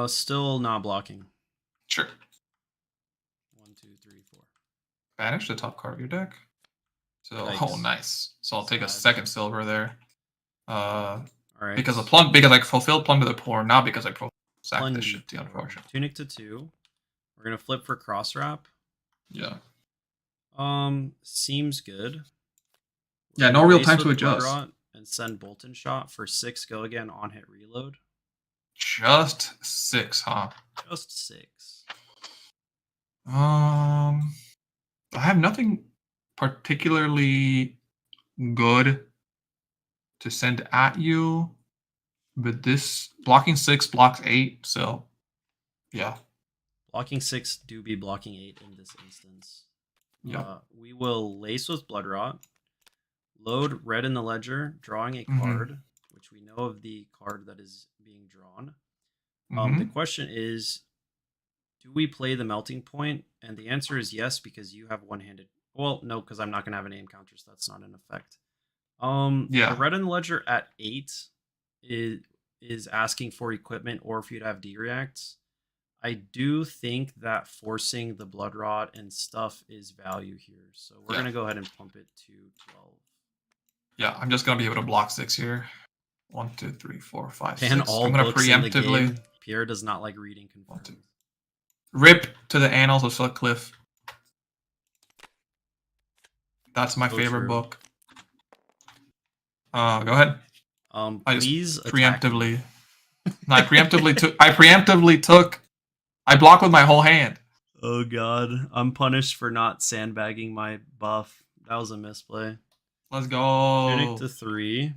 Still not blocking. Sure. 1, 2, 3, 4. Banish the top card of your deck. So Yikes. Nice. So I'll take a 2nd silver there. All right. Because I fulfilled Plunder the Poor, not because I sacked the Shifty, unfortunately. Tunic to 2. We're gonna flip for Crosswrap. Yeah. Seems good. Yeah, no real time to adjust. And send Bolton Shot for 6 go again on hit reload. Just 6, huh? Just 6. I have nothing particularly good to send at you, but this blocking 6 blocks 8, so yeah. Blocking 6 do be blocking 8 in this instance. Yeah. We will Lace with Bloodrot, load Red in the Ledger, drawing a card, which which we know of the card that is being drawn. Mhm. The question is, do we play the melting point? And the answer is yes, because you have one-handed. Well, no, because I'm not gonna have an aim counter, so that's not an effect. The Yeah. red in the ledger at 8 is asking for equipment or for you to have D-reacts. I do think that forcing the blood rot and stuff is value here, so we're Yeah. gonna go ahead and pump it to 12. Yeah, I'm just gonna be able to block 6 here. 1, 2, 3, 4, 5, Ban 6. all I'm gonna books in the preemptively game. Pierre does not like reading confirmed. rip to the Annals of Sutcliffe. That's my So favorite true. book. Go ahead. I just Please attack me. preemptively. No, I preemptively took. I blocked with my whole hand. Oh god, I'm punished for not sandbagging my buff. That was a misplay. Let's go. Tunic to 3.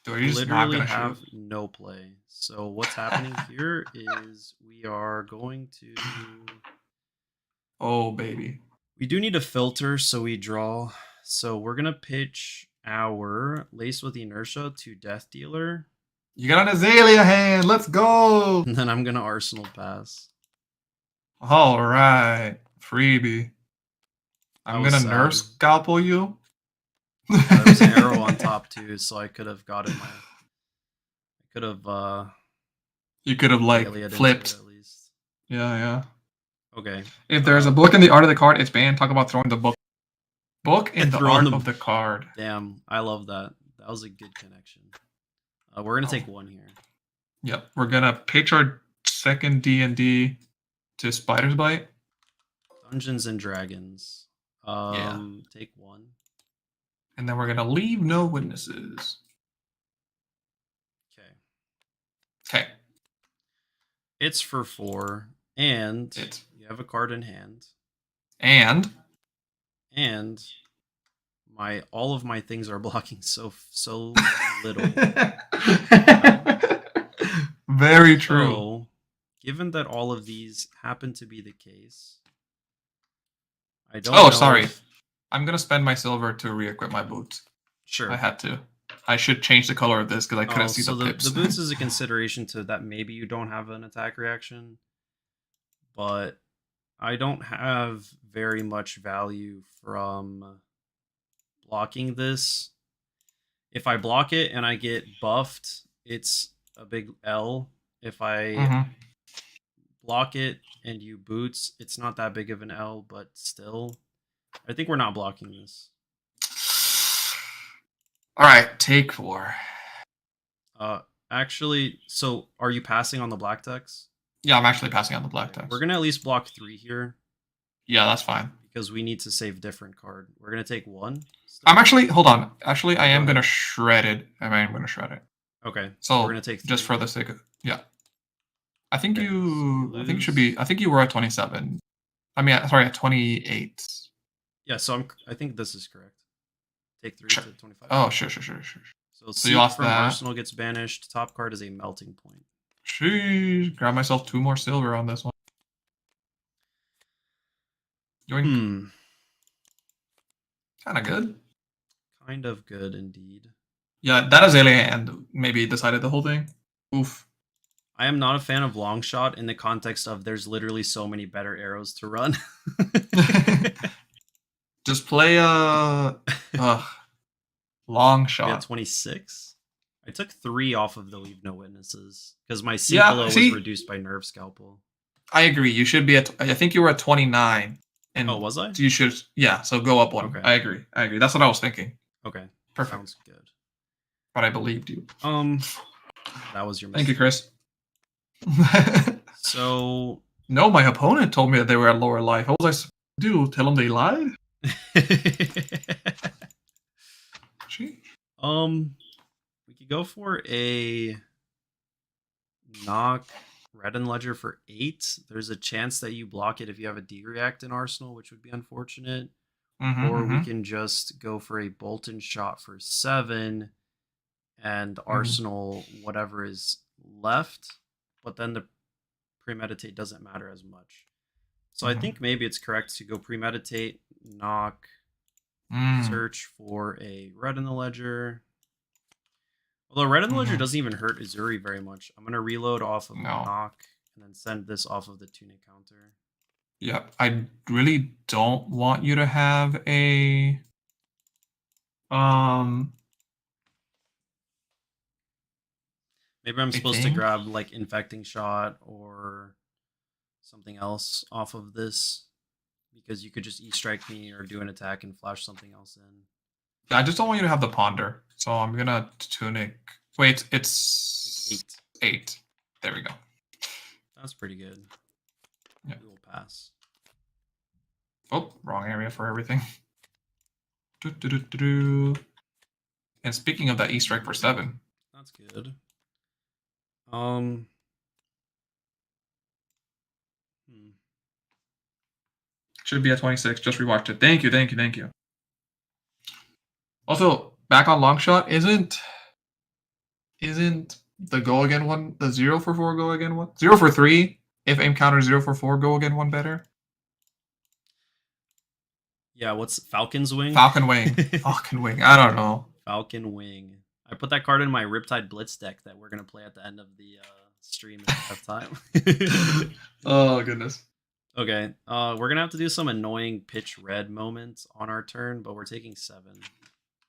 Dude, you're just not Literally gonna have shoot. no play. So what's happening here is we are going to. Oh baby. We do need a filter, so we draw. So we're gonna pitch our Lace with Inertia to Death Dealer, You got an Azalea hand. Let's go. and then I'm gonna Arsenal pass. All right, freebie. That I'm was gonna sad. nerf scalpel you. There was an arrow on top too, so I could have gotten my. I could have. You could have like Azalea'd into flipped. it at least. Yeah. Okay. If there's a book in the art of the card, it's banned. Talk about throwing the book. Book in the Throwing art of the card. Damn, I love that. That was a good connection. We're gonna take one here. Yep, we're gonna pitch our second D&D to Spider's Bite. Dungeons and Dragons. Take one. And then we're gonna leave no witnesses. Okay. Okay. It's for 4, and It's you have a card in hand, and all of my things are blocking so little. Very true. So, given that all of these happen to be the case, I don't. Oh, know sorry. if- I'm gonna spend my silver to re-equip my boots. Sure. I had to. I should change the color of this because I couldn't see so the pips. the boots is a consideration to that maybe you don't have an attack reaction, but I don't have very much value from blocking this. If I block it and I get buffed, it's a big L. If I block it and you boots, it's not that big of an L, but still, I think we're not blocking this. All right, take 4. Actually, so are you passing on the black text? Yeah, I'm actually passing on the black text. We're gonna at least block 3 here. Yeah, that's fine. Because we need to save different card. We're gonna take 1. I'm actually hold on. Actually, I am gonna shred it. I am gonna shred it. Okay. So we're gonna take 3. just for the sake of I think Okay, I think you should be. I think you were at 27. I mean, sorry, at 28. Yeah, so I think this is correct. Take 3 Sure. to 25. Oh, sure. So you lost from that. Arsenal gets banished. Top card is a melting point. Sheesh. Grab myself 2 more silver on this one. Yoink. Kind of good. Kind of good indeed. Yeah, that Azalea and maybe decided the whole thing. Oof. I am not a fan of long shot in the context of there's literally so many better arrows to run. Just play long We shot. got 26. I took 3 off of the Leave No Witnesses because my Ciclo was reduced by Nerve Scalpel. I agree. You should be at. I think you were at 29. And was I? You should. Yeah. So go up 1. Okay. I agree. That's what I was thinking. Okay. Perfect. Sounds good. But I believed you. That was your mistake. Thank you, Chris. So no, my opponent told me that they were at lower life. What was I supposed to do? Tell them they lied? We could go for a knock Red and Ledger for 8. There's a chance that you block it if you have a D-react in Arsenal, which would be unfortunate. Or we can just go for a Bolton shot for 7 and Arsenal whatever is left. But then the premeditate doesn't matter as much. So I think maybe it's correct to go premeditate, knock, search for a Red in the Ledger. Although Red in the Ledger Mhm. doesn't even hurt Uzuri very much. I'm gonna reload off of No. knock and then send this off of the tunic counter. Yeah, I really don't want you to have a Maybe I'm a supposed to thing. grab like infecting shot or something else off of this because you could just E-strike me or do an attack and flash something else in. Yeah, I just don't want you to have the ponder. So I'm gonna tunic. Wait, it's It's 8. There we go. That's pretty good. Yeah. We will pass. Oh, wrong area for everything. Do. And speaking of that E-strike for 7. That's good. Hmm. Should be at 26. Just rewatched it. Thank you. Also, back on long shot, isn't the go again one, the 0 for 4 go again one? 0 for 3, if aim counter 0 for 4 go again one better? Yeah, what's Falcon's Wing? Falcon Wing. Falcon Wing. I don't know. Falcon Wing. I put that card in my Riptide Blitz deck that we're gonna play at the end of the stream if we have time. Oh goodness. Okay, we're gonna have to do some annoying pitch red moments on our turn, but we're taking 7.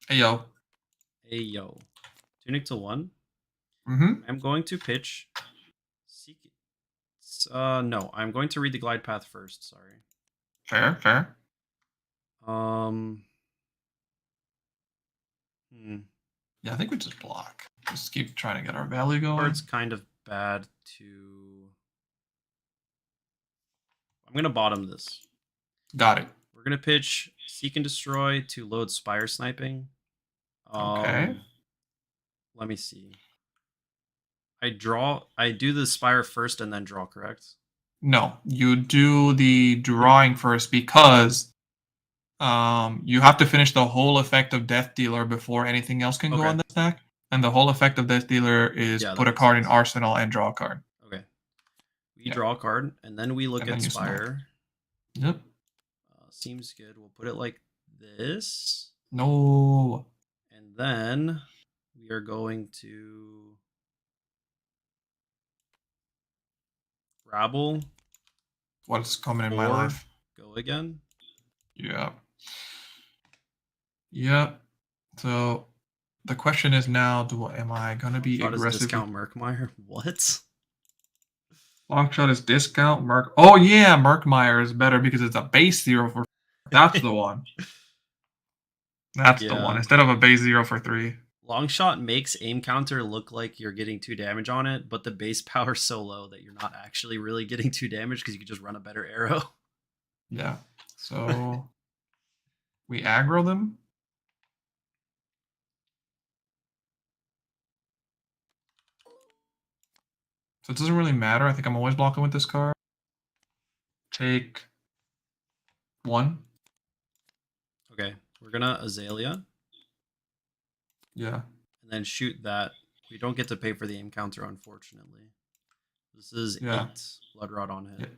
Hey yo. Hey yo, tunic to 1. Mm-hmm. I'm going to pitch. Seek. No, I'm going to read the glide path first. Sorry. Fair. Yeah, I think we just block. Just keep trying to get our value going. Card's kind of bad to. I'm gonna bottom this. Got it. We're gonna pitch Seek and Destroy to load Spire Sniping. Okay. Let me see. I do the Spire first and then draw, correct? No, you do the drawing first because you have to finish the whole effect of Death Dealer before anything else can go Okay. on the stack. And the whole effect of Death Dealer is Yeah, put a that card makes in sense. Arsenal and draw a card. Okay. We Yeah. draw a card and then we look And at then you Spire. Yep. Seems good. We'll put it like this. No. And then we are going to Rabble. What's coming in my 4, life? go again. Yep. So the question is now, am I gonna be Shot is aggressive? discount Merkmeyer. What? Long shot is discount Merc. Oh yeah, Merkmeyer is better because it's a base 0 for. That's the one. That's the one instead of a base 0 for 3. Long shot makes aim counter look like you're getting 2 damage on it, but the base power's so low that you're not actually really getting 2 damage because you can just run a better arrow. Yeah. So we aggro them. So it doesn't really matter. I think I'm always blocking with this card. Take 1. Okay, we're gonna Azalea. Yeah. And then shoot that. We don't get to pay for the aim counter, unfortunately. This is 8 Blood Rod on hit. Yeah.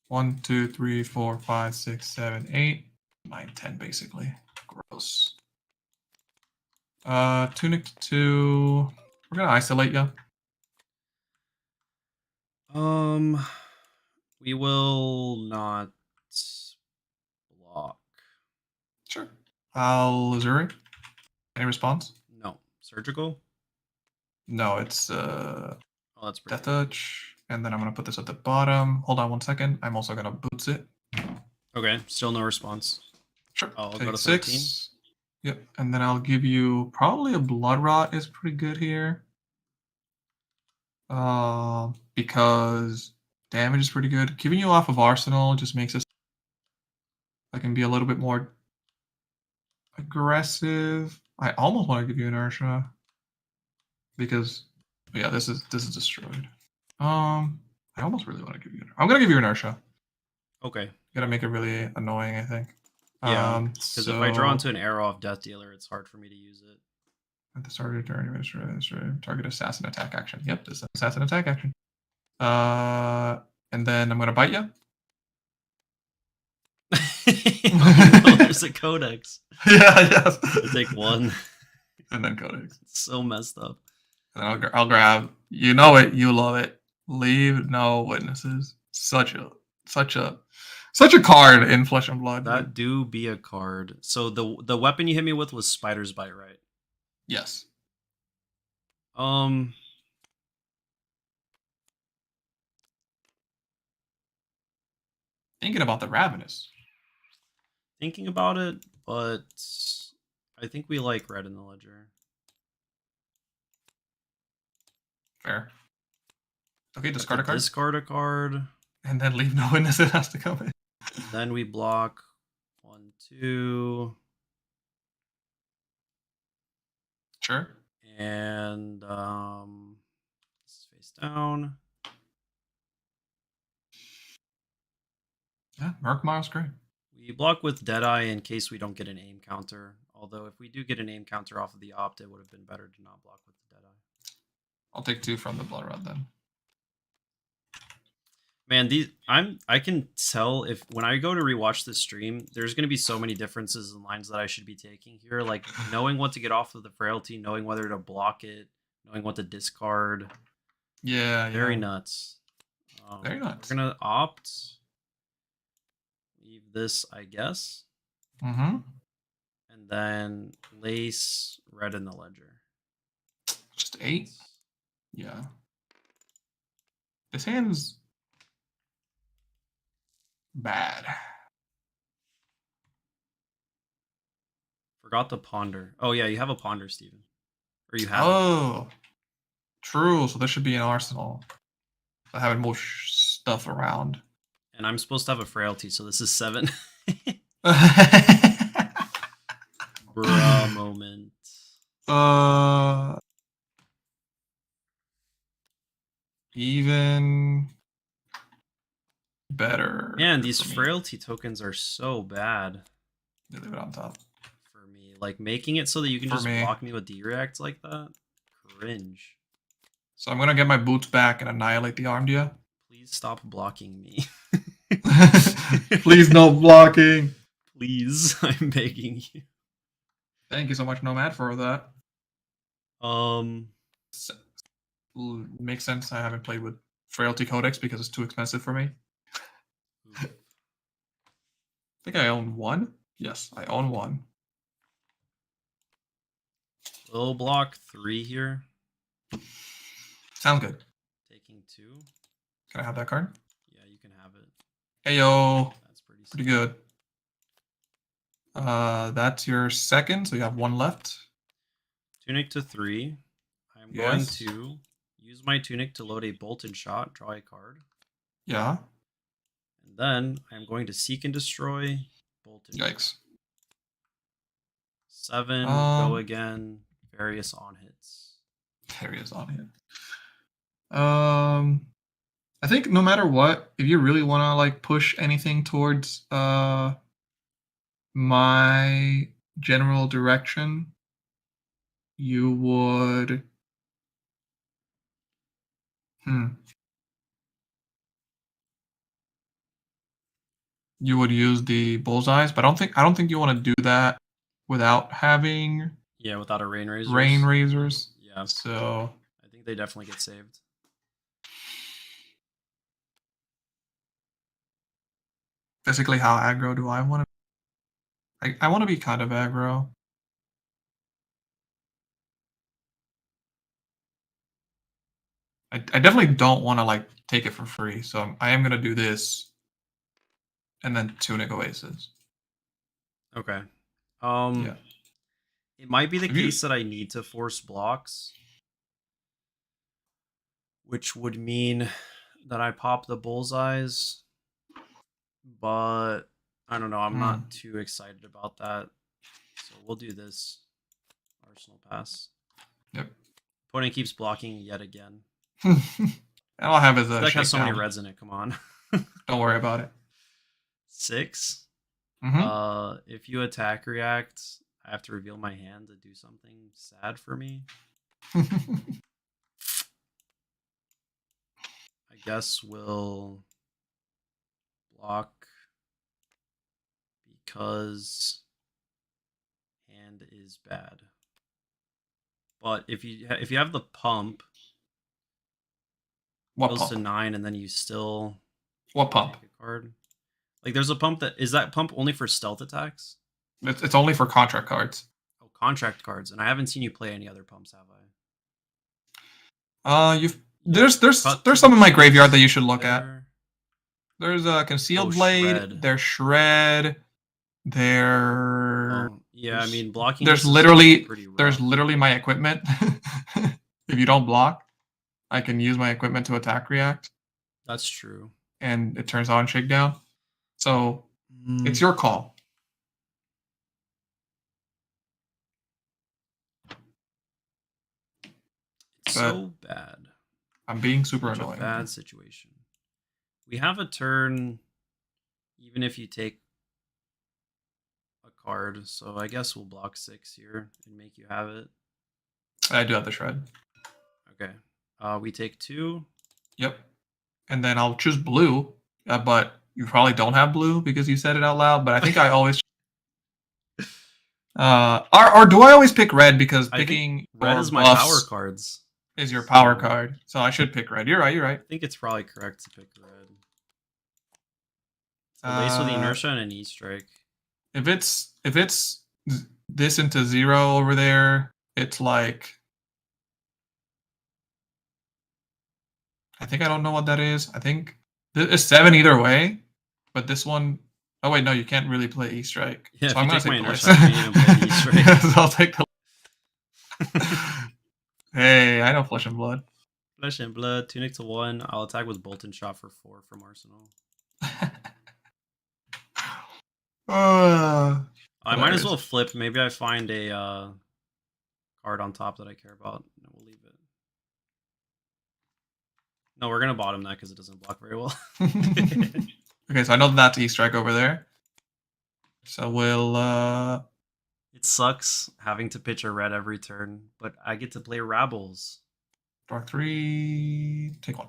1, 2, 3, 4, 5, 6, 7, 8, 9, 10 basically. Gross. Tunic 2. We're gonna isolate you. We will not block. Sure. Uzuri. Any response? No. Surgical? No, it's Oh, that's pretty Death Touch. And then I'm gonna put this at the bottom. Hold on 1 second. I'm also gonna boots it. Okay, still no response. Sure. I'll Take go to 6. 13. Yep. And then I'll give you probably a Blood Rot is pretty good here. Because damage is pretty good. Giving you off of Arsenal just makes us I can be a little bit more aggressive. I almost want to give you inertia. Because yeah, this is destroyed. I almost really want to give you I'm gonna give you inertia. Okay. Gotta make it really annoying, I think. Yeah, because if I draw into an arrow off Death Dealer, it's hard for me to use it. At the start of your turn, target assassin attack action. Yep, this is assassin attack action. And then I'm gonna bite you. Oh, no, there's a Codex. Yeah, yes. I take 1. And then Codex. It's so messed up. And I'll grab. You know it. You love it. Leave no witnesses. Such a card in Flesh and Blood. That do be a card. So the weapon you hit me with was Spider's Bite, right? Yes. Thinking about the Ravenous. Thinking about it, but I think we like red in the ledger. Fair. Okay, discard a card. Discard a card. And then leave no witness. It has to come in. Then we block 1, 2. Sure. And this is face down. Yeah, Murkmile's great. We block with Deadeye in case we don't get an aim counter. Although if we do get an aim counter off of the opt, it would have been better to not block with the Deadeye. I'll take 2 from the Blood Rod then. Man, I can tell if when I go to rewatch this stream, there's going to be so many differences in lines that I should be taking here. Like knowing what to get off of the Frailty, knowing whether to block it, knowing what to discard. Yeah, very nuts. Very nuts. We're gonna opt. Leave this, I guess. Mm-hmm. And then lace red in the ledger. Just 8. Yeah. This hand's bad. Forgot to ponder. Oh yeah, you have a ponder, Steven. Or you have. Oh, true. So there should be an arsenal. Having more stuff around. And I'm supposed to have a frailty, so this is 7. Bruh moment. Even better. Man, these frailty tokens are so bad. Leave it on top. For me. Like making it so that you can just block me with D-React like that? Cringe. So I'm gonna get my boots back and annihilate the Armdia. Please stop blocking me. Please no blocking. Please, I'm begging you. Thank you so much, Nomad, for that. Makes sense. I haven't played with Frailty Codex because it's too expensive for me. I think I own 1. Yes, I own 1. We'll block 3 here. Sounds good. Taking 2. Can I have that card? Yeah, you can have it. Heyo. That's pretty good. That's your second, so you have 1 left. Tunic to 3. I'm going to use my tunic to load a bolt and shot, draw a card. Yeah. And then I'm going to seek and destroy, bolt and Yikes. shot. 7, go again, various on hits. Various on hit. I think no matter what, if you really want to like push anything towards my general direction, you would you would use the bullseyes, but I don't think you want to do that without having without a rain razors. Rain razors. Yeah. So I think they definitely get saved. Basically, how aggro do I want to? I want to be kind of aggro. I definitely don't want to like take it for free, so I am gonna do this, and then Tunic Oasis. Okay. Yeah. It might be the case that I need to force blocks, which would mean that I pop the bullseyes, but I don't know. I'm not too excited about that, so we'll do this. Arsenal pass. Yep. Opponent keeps blocking yet again. All I have is a deck has so many reds in it. Come on. Don't worry about it. 6. Mm-hmm. If you attack react, I have to reveal my hand to do something sad for me. I guess we'll block because hand is bad. But if you have the pump, What goes to pump? 9, and then you still What pump? take a card. Like there's a pump that pump only for stealth attacks? It's only for contract cards. Oh, contract cards, and I haven't seen you play any other pumps, have I? There's Cut to some the in my chase graveyard that you should look at. there. There's a concealed Oh, blade. shred. There's shred. There. Oh, yeah, I mean blocking. There's this is literally pretty rough. there's literally my equipment. If you don't block, I can use my equipment to attack react, That's true. and it turns on shakedown. So it's Mm, your call. it's so bad. I'm being super Such a annoying. bad situation. We have a turn, even if you take a card. So I guess we'll block 6 here and make you have it. I do have the shred. Okay. We take 2. Yep. And then I'll choose blue, but you probably don't have blue because you said it out loud. But I think I always. Or do I always pick red because I think picking red your is my buffs power cards. is your power card, so I should pick red. You're right. You're right. I think it's probably correct to pick red. It's a lace with the inertia and an E-strike. If it's this into 0 over there, it's like. I think I don't know what that is. I think it's 7 either way, but this one. Oh wait, no, you can't really play E-strike. Yeah, so if I'm you gonna take my take the inertia, lace. I can't even play the E-strike. Yes, I'll take the. Hey, I know Flesh and Blood. Flesh and Blood, Tunic to 1. I'll attack with Bolt and Shot for 4 from Arsenal. I might as well flip. Maybe I find a card on top that I care about, and we'll leave it. No, we're gonna bottom that because it doesn't block very well. Okay, so I know that's E-strike over there. So we'll It sucks having to pitch a red every turn, but I get to play Rabbles. draw 3, take 1.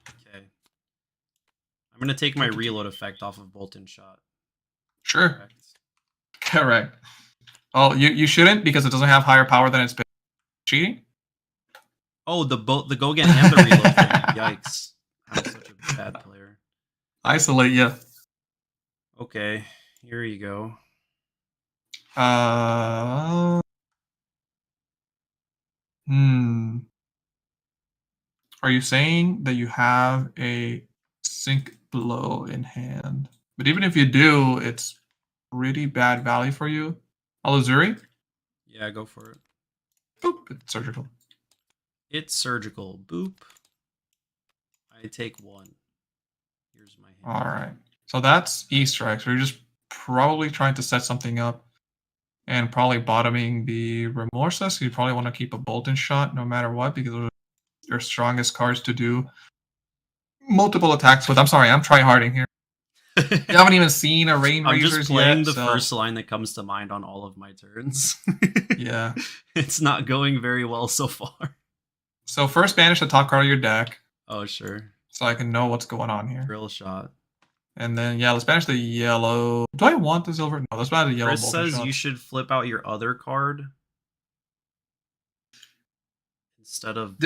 Okay. I'm gonna take my reload effect off of Bolt and Shot. Sure. Correct. Oh, you shouldn't because it doesn't have higher power than it's been. Cheating? Oh, the go get and the reload thing. Yikes. I'm such a bad player. Isolate you. Okay, here you go. Are you saying that you have a Sink Blow in hand? But even if you do, it's pretty bad value for you. Uzuri? Yeah, go for it. Boop, it's surgical. It's surgical. Boop. I take 1. Here's my hand. Alright. So that's E-strike. So you're just probably trying to set something up and probably bottoming the Remorseless. You probably want to keep a Bolt and Shot no matter what because those are your strongest cards to do multiple attacks with. I'm sorry, I'm tryharding here. You haven't even seen a Rain I'm Razors just playing yet, the so... first line that comes to mind on all of my turns. Yeah. It's not going very well so far. So first banish the top card of your deck. Oh, sure. So I can know what's going on here. Drill Shot. And then, yeah, let's banish the yellow. Do I want the silver? No, let's banish the yellow. Chris says you should flip out your other card instead of...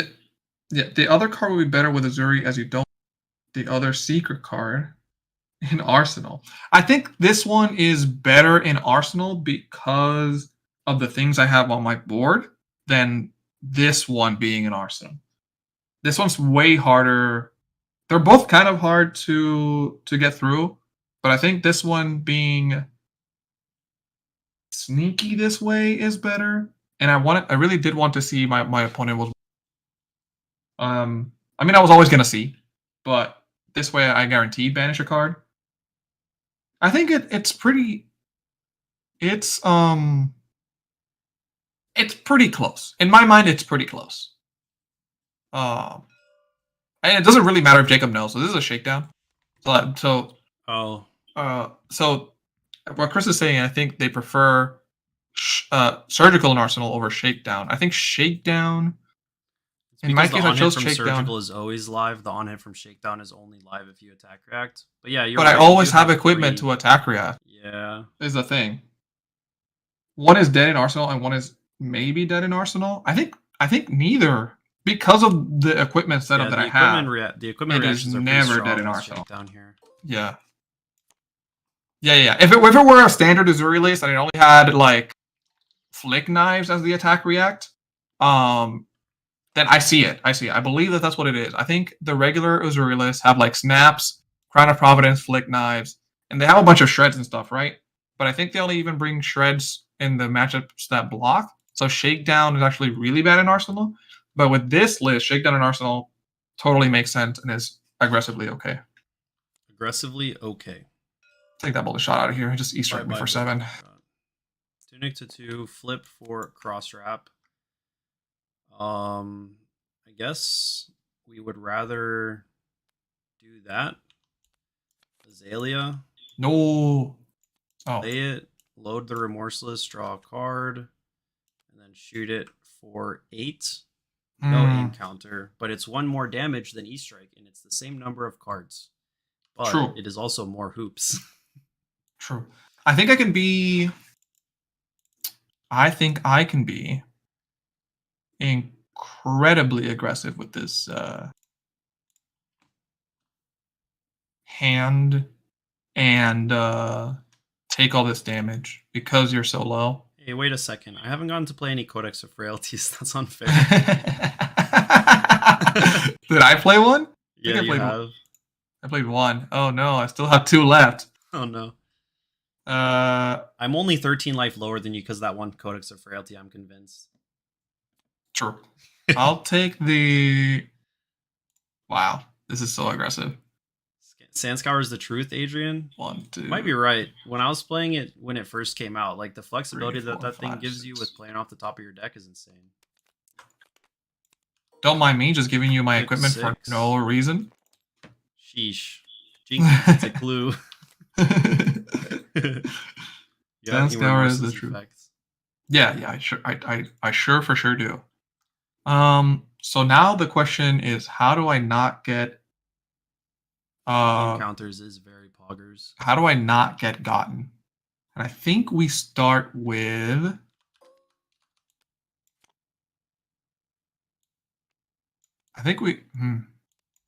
The other card would be better with Uzuri as you don't the other secret card in Arsenal. I think this one is better in Arsenal because of the things I have on my board than this one being in Arsenal. This one's way harder. They're both kind of hard to get through, but I think this one being sneaky this way is better. And I really did want to see my opponent was. I mean, I was always gonna see, but this way I guaranteed banish a card. I think it's pretty. It's pretty close in my mind. It's pretty close. And it doesn't really matter if Jacob knows. So this is a shakedown. So what Chris is saying, I think they prefer surgical in Arsenal over shakedown. I think shakedown. In my case, I chose shakedown. Surgical is always live. The on hit from shakedown is only live if you attack react. But yeah, you're but right. I always have equipment to attack react. Yeah, is the thing. One is dead in Arsenal, and one is maybe dead in Arsenal. I think neither, because of the equipment setup that I have. The equipment it is reactions are never pretty dead in strong Arsenal. down here. Yeah. If it were a standard Uzuri list and it only had like flick knives as the attack react, then I see it. I believe that that's what it is. I think the regular Uzuri lists have like snaps, Crown of Providence, flick knives, and they have a bunch of shreds and stuff, right? But I think they only even bring shreds in the matchups that block. So Shakedown is actually really bad in Arsenal. But with this list, Shakedown in Arsenal totally makes sense and is aggressively okay. Aggressively okay. Take that boulder shot out of here. Just Easter egg me for 7. Tunic to 2, flip for cross wrap. I guess we would rather do that. Azalea. No. Play it, load the Remorseless, draw a card, and then shoot it for 8. No aim counter, but it's 1 more damage than E-Strike, and it's the same number of cards. But True. It is also more hoops. True. I think I can be incredibly aggressive with this hand and take all this damage because you're so low. Hey, wait a second. I haven't gotten to play any Codex of Frailties. That's unfair. Did I play one? Yeah, you have. I played 1. Oh no, I still have 2 left. Oh no. I'm only 13 life lower than you because that one Codex of Frailty, I'm convinced. True. I'll take the... Wow, this is so aggressive. Sandscour is the truth, Adrian. 1, 2. You might be right. When I was playing it when it first came out, like the flexibility 3, 4, that 5, thing gives 6. you with playing off the top of your deck is insane. Don't mind me just giving you my 6, equipment 6. for no reason. Sheesh. Jinx, it's a clue. Sandscour is the truth. Effects. Yeah, I sure for sure do. So now the question is, how do I not get counters is very poggers. How do I not get gotten? And I think we start with do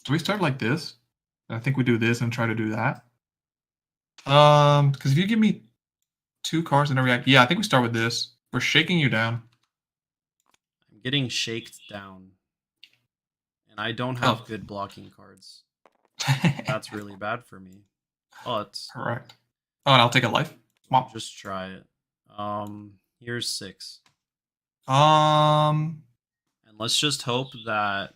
we start like this? I think we do this and try to do that. Because if you give me 2 cards and a react, yeah, I think we start with this. We're shaking you down. I'm getting shaked down. And I don't have good blocking cards. That's really bad for me. But correct. Oh, and I'll take a life. Just try it. Here's 6. And let's just hope that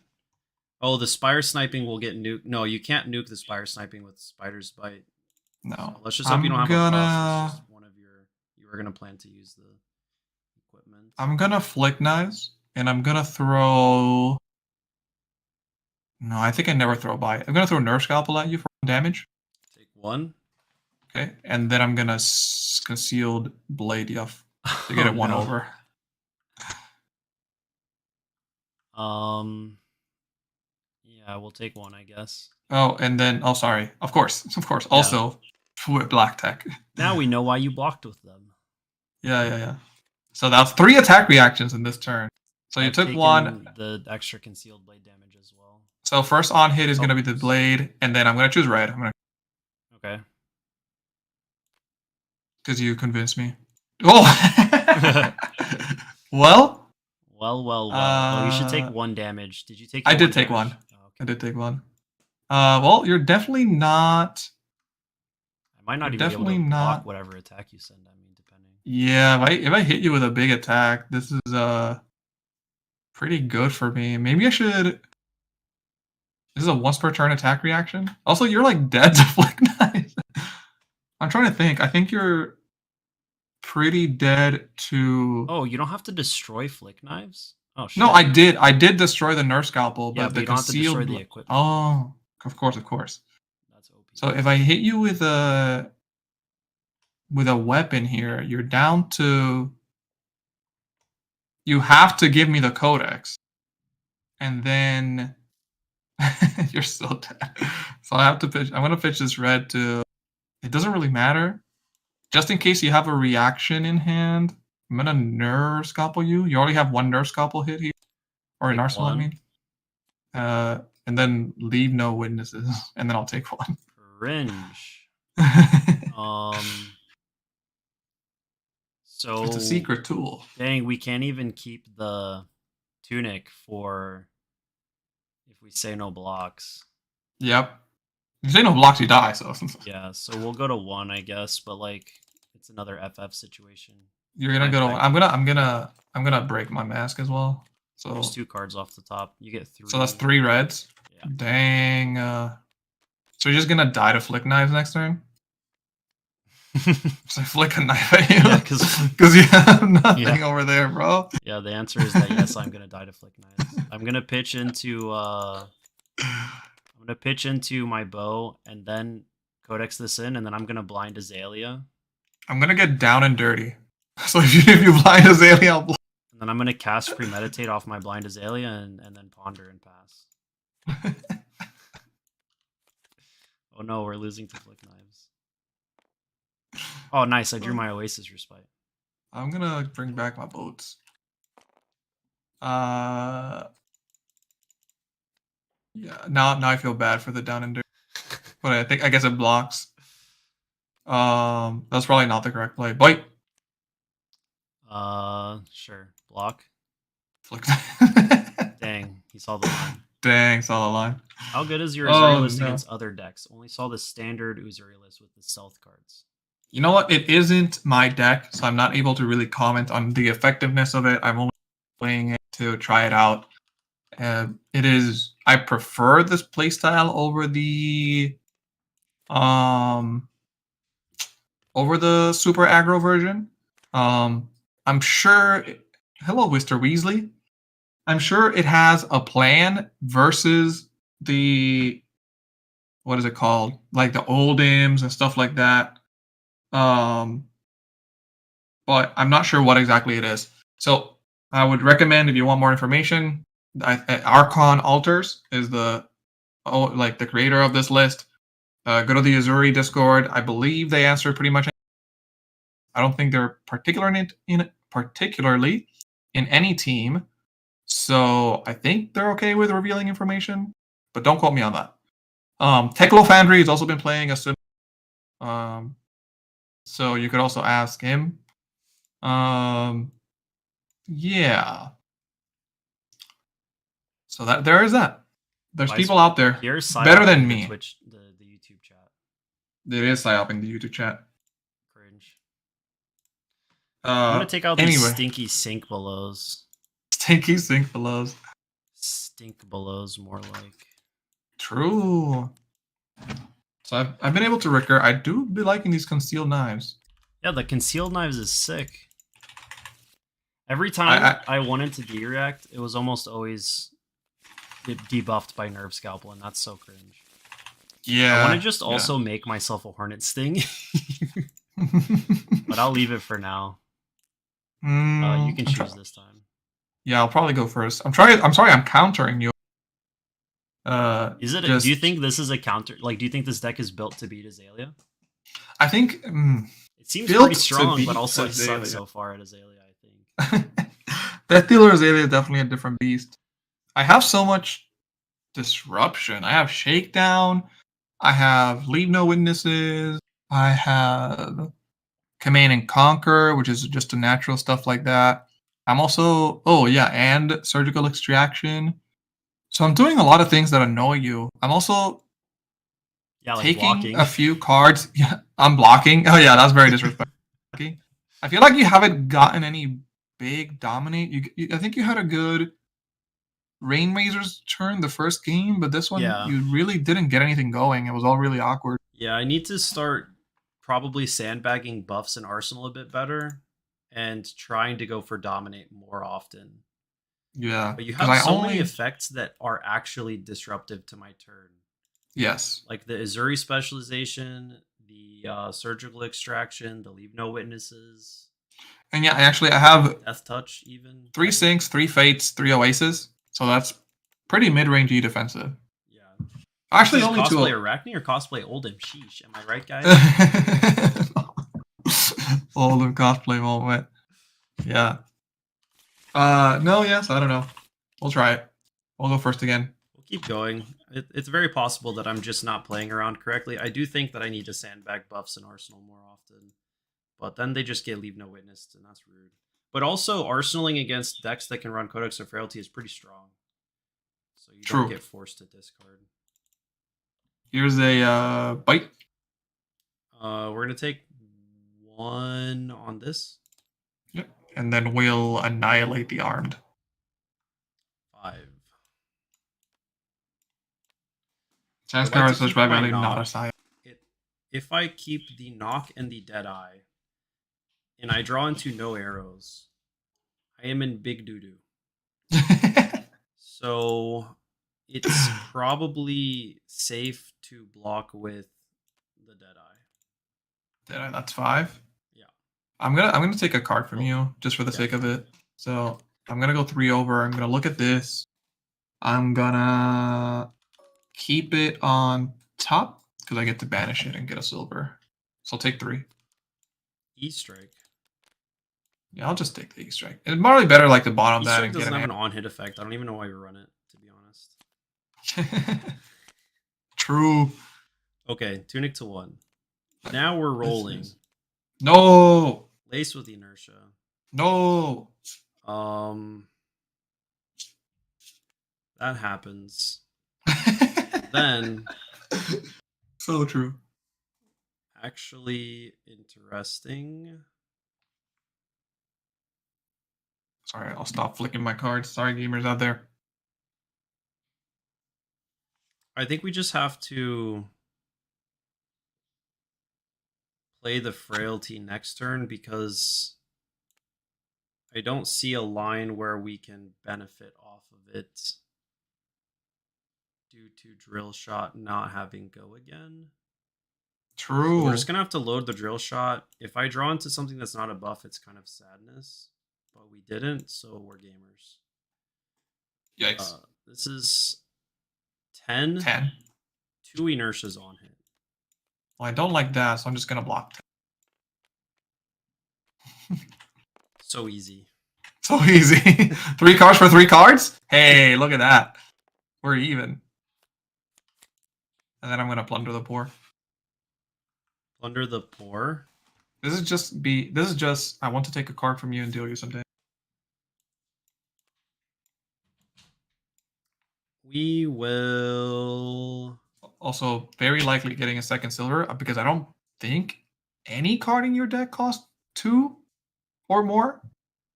the Spire Sniping will get nuked. No, you can't nuke the Spire Sniping with Spider's Bite. No. So let's just hope you don't have a cross. It's just one of you were gonna plan to use the equipment. I'm gonna flick knives and I'm gonna throw. No, I think I never throw bite. I'm gonna throw Nerve Scalpel at you for damage. Take 1. Okay, and then I'm gonna concealed blade you to get it 1 over. Yeah, we'll take 1, I guess. Oh, and then sorry. Of course. Yeah. Also, with black tech. Now we know why you blocked with them. Yeah. So that's 3 attack reactions in this turn. So you took 1. The extra concealed blade damage as well. So first on hit is gonna be the blade, and then I'm gonna choose red. Okay. Because you convinced me. Oh. Well. Well. You should take 1 damage. Did you take? I did take 1. Oh, okay. I did take 1. Well, you're definitely not. I might not even be able to block whatever attack you send. I mean, depending. Yeah, if I hit you with a big attack, this is pretty good for me. Maybe I should. This is a once per turn attack reaction. Also, you're like dead to flick knives. I'm trying to think. I think you're pretty dead to. Oh, you don't have to destroy flick knives? Oh shit. No, I did. I did destroy the Nerve Scalpel, but but the you don't concealed. Have to destroy the equipment. Oh, of course. That's OP. So if I hit you with a weapon here, you're down to. You have to give me the Codex, and then you're still dead. So I have to pitch. I'm gonna pitch this red to. It doesn't really matter. Just in case you have a reaction in hand, I'm gonna nerve scalpel you. You already have one nerve scalpel hit here, or an Take arsenal. one. I mean, and then leave no witnesses, and then I'll take one. Cringe. So It's a secret tool. Dang, we can't even keep the tunic for if we say no blocks. Yep. If you say no blocks, you die. So Yeah, so we'll go to 1, I guess, but like it's another FF situation. you're gonna go to one. I'm gonna break my mask as well. So There's 2 cards off the top. You get 3. So that's 3 reds. Yeah. Dang. So you're just gonna die to flick knives next turn? So I flick a knife at you? Yeah, because you have nothing over there, bro. Yeah, the answer is that yes, I'm gonna die to flick knives. I'm gonna pitch into my bow and then codex this in, and then I'm gonna blind Azalea. I'm gonna get down and dirty. So if you blind Azalea, I'll blind. And then I'm gonna cast premeditate off my blind Azalea and then ponder and pass. Oh no, we're losing to flick knives. Oh nice, I drew my Oasis Respite. I'm gonna bring back my boats. Yeah, now I feel bad for the down and dirty. But I guess it blocks. That's probably not the correct play. Bite. Sure. Block. Flick. Dang, he saw the line. Dang, saw the line. How good is your Uzuri list no. against other decks? Only saw the standard Uzuri list with the stealth cards. You know what? It isn't my deck, so I'm not able to really comment on the effectiveness of it. I'm only playing it to try it out. It is. I prefer this playstyle over the super aggro version. I'm sure. Hello, Mr. Weasley. I'm sure it has a plan versus the what is it called? Like the old IMs and stuff like that. But I'm not sure what exactly it is. So I would recommend, if you want more information, Archon Altars is the creator of this list. Go to the Uzuri Discord. I believe they answer pretty much. I don't think they're particularly in any team, so I think they're okay with revealing information. But don't quote me on that. Teklo Foundry has also been playing a sim. So you could also ask him. Yeah. So there is that. There's people out there better than me. Twitch, the YouTube chat. It is psyoping the YouTube chat. Cringe. I'm gonna take out these stinky sink belows. Stinky sink belows. Stink belows, more like. True. So I've been able to recur. I do be liking these concealed knives. Yeah, the concealed knives is sick. Every time I wanted to de-react, it was almost always debuffed by Nerve Scalpel, and that's so cringe. Yeah. I want to just also make myself a Hornet Sting. But I'll leave it for now. You can choose this time. Yeah, I'll probably go first. I'm sorry, I'm countering you. Is it? Do you think this is a counter? Like, do you think this deck is built to beat Azalea? I think it seems pretty strong, but also it sucks so far at Azalea. I think Death Dealer Azalea is definitely a different beast. I have so much disruption. I have Shakedown. I have Leave No Witnesses. I have Command and Conquer, which is just a natural stuff like that. I'm also and Surgical Extraction. So I'm doing a lot of things that annoy you. I'm also taking blocking. A few cards. Yeah, I'm blocking. Oh yeah, that's very disrespectful. I feel like you haven't gotten any big dominate. I think you had a good Rainrazor's turn the first game, but this one you really didn't get anything going. It was all really awkward. Yeah, I need to start probably sandbagging buffs in Arsenal a bit better and trying to go for dominate more often. Yeah, but you have so many effects that are actually disruptive to my turn. Yes, like the Uzuri specialization, the surgical extraction, the Leave No Witnesses, and I have Death Touch, even 3 sinks, 3 fates, 3 oasis. So that's pretty mid-rangey defensive. Yeah, actually only cosplay Arachne or cosplay Oldhim. Sheesh, am I right, guys? Oldhim cosplay moment. Yeah. No, yes, I don't know. We'll try it. We'll go first again. We'll keep going. It's very possible that I'm just not playing around correctly. I do think that I need to sandbag buffs in Arsenal more often, but then they just get leave no witness, and that's rude. But also, arsenaling against decks that can run Codex of Frailty is pretty strong, so you True. don't get forced to discard. Here's a bite. We're gonna take 1 on this. Yep. And then we'll annihilate the armed. 5. Chance I'd like power to such keep bad my value, not a knock. side. If I keep the knock and the Deadeye, and I draw into no arrows, I am in big doo-doo. So it's probably safe to block with the Deadeye. That's 5. Yeah. I'm gonna take a card from Oh, you just for the yeah. sake of it. So I'm gonna go 3 over. I'm gonna look at this. I'm gonna keep it on top because I get to banish it and get a silver. So I'll take 3. E-Strike. Yeah, I'll just take the E-Strike. It's probably better like the bottom that E-Strike and get doesn't an have an on-hit effect. I don't even know why we run it, to be honest. True. Okay, Tunic to 1. Now we're rolling. No. Lace with Inertia. No. That happens. Then so true. Actually interesting. Sorry, I'll stop flicking my cards. Sorry, gamers out there. I think we just have to play the Frailty next turn because I don't see a line where we can benefit off of it due to Drill Shot not having go again. True. So we're just going to have to load the Drill Shot. If I draw into something that's not a buff, it's kind of sadness. But we didn't, so we're gamers. Yikes. This is 10. 10. 2 Inertias on hit. Well, I don't like that, so I'm just going to block 10. So easy. So easy. 3 cards for 3 cards? Hey, look at that. We're even. And then I'm going to plunder the poor. Plunder the poor? This is just I want to take a card from you and deal you someday. We will also very likely getting a second silver because I don't think any card in your deck costs 2 or more.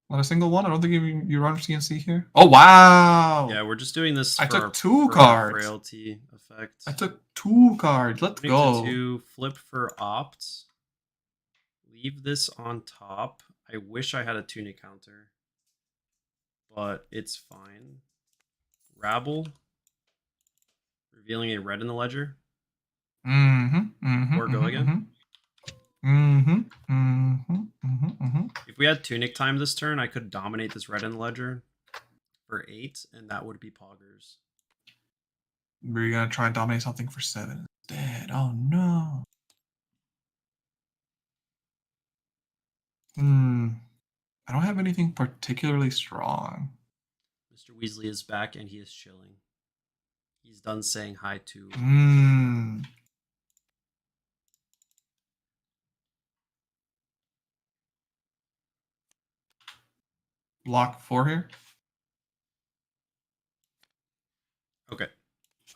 Not a single one. I don't think you run CNC here. Oh wow! Yeah, we're just doing this. I took 2 cards. Frailty effect. I took 2 cards. Let's go. 2 flip for opt. Leave this on top. I wish I had a tunic counter, but it's fine. Rabble. Revealing a red in the ledger. Or go again. If we had tunic time this turn, I could dominate this red in the ledger for 8, and that would be poggers. We're gonna try and dominate something for 7 instead. Oh no. I don't have anything particularly strong. Mr. Weasley is back and he is chilling. He's done saying hi to. Block 4 here. Okay.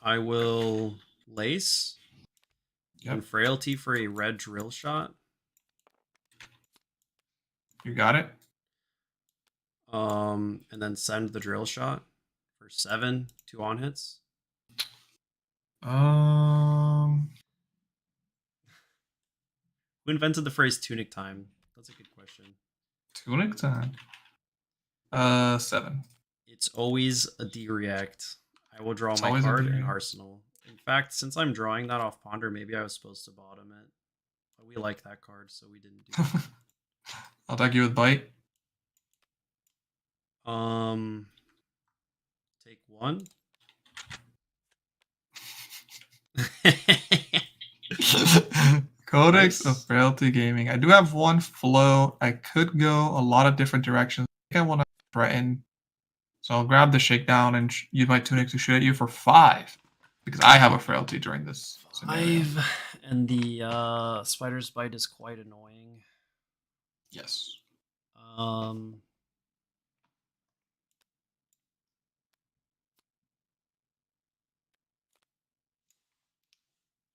I will lace. Yep. And Frailty for a red drill shot. You got it. And then send the drill shot for 7, 2 on hits. Who invented the phrase tunic time? That's a good question. Tunic time. 7. It's always a D-react. I will draw my card in Arsenal. In fact, since I'm drawing that off Ponder, maybe I was supposed to bottom it. But we like that card, so we didn't do it. I'll attack you with bite. Take 1. Codex Nice. of Frailty Gaming. I do have one flow. I could go a lot of different directions. I think I want to threaten. So I'll grab the shakedown and use my tunic to shoot at you for 5. Because I have a frailty during this scenario. 5, and the spider's bite is quite annoying. Yes.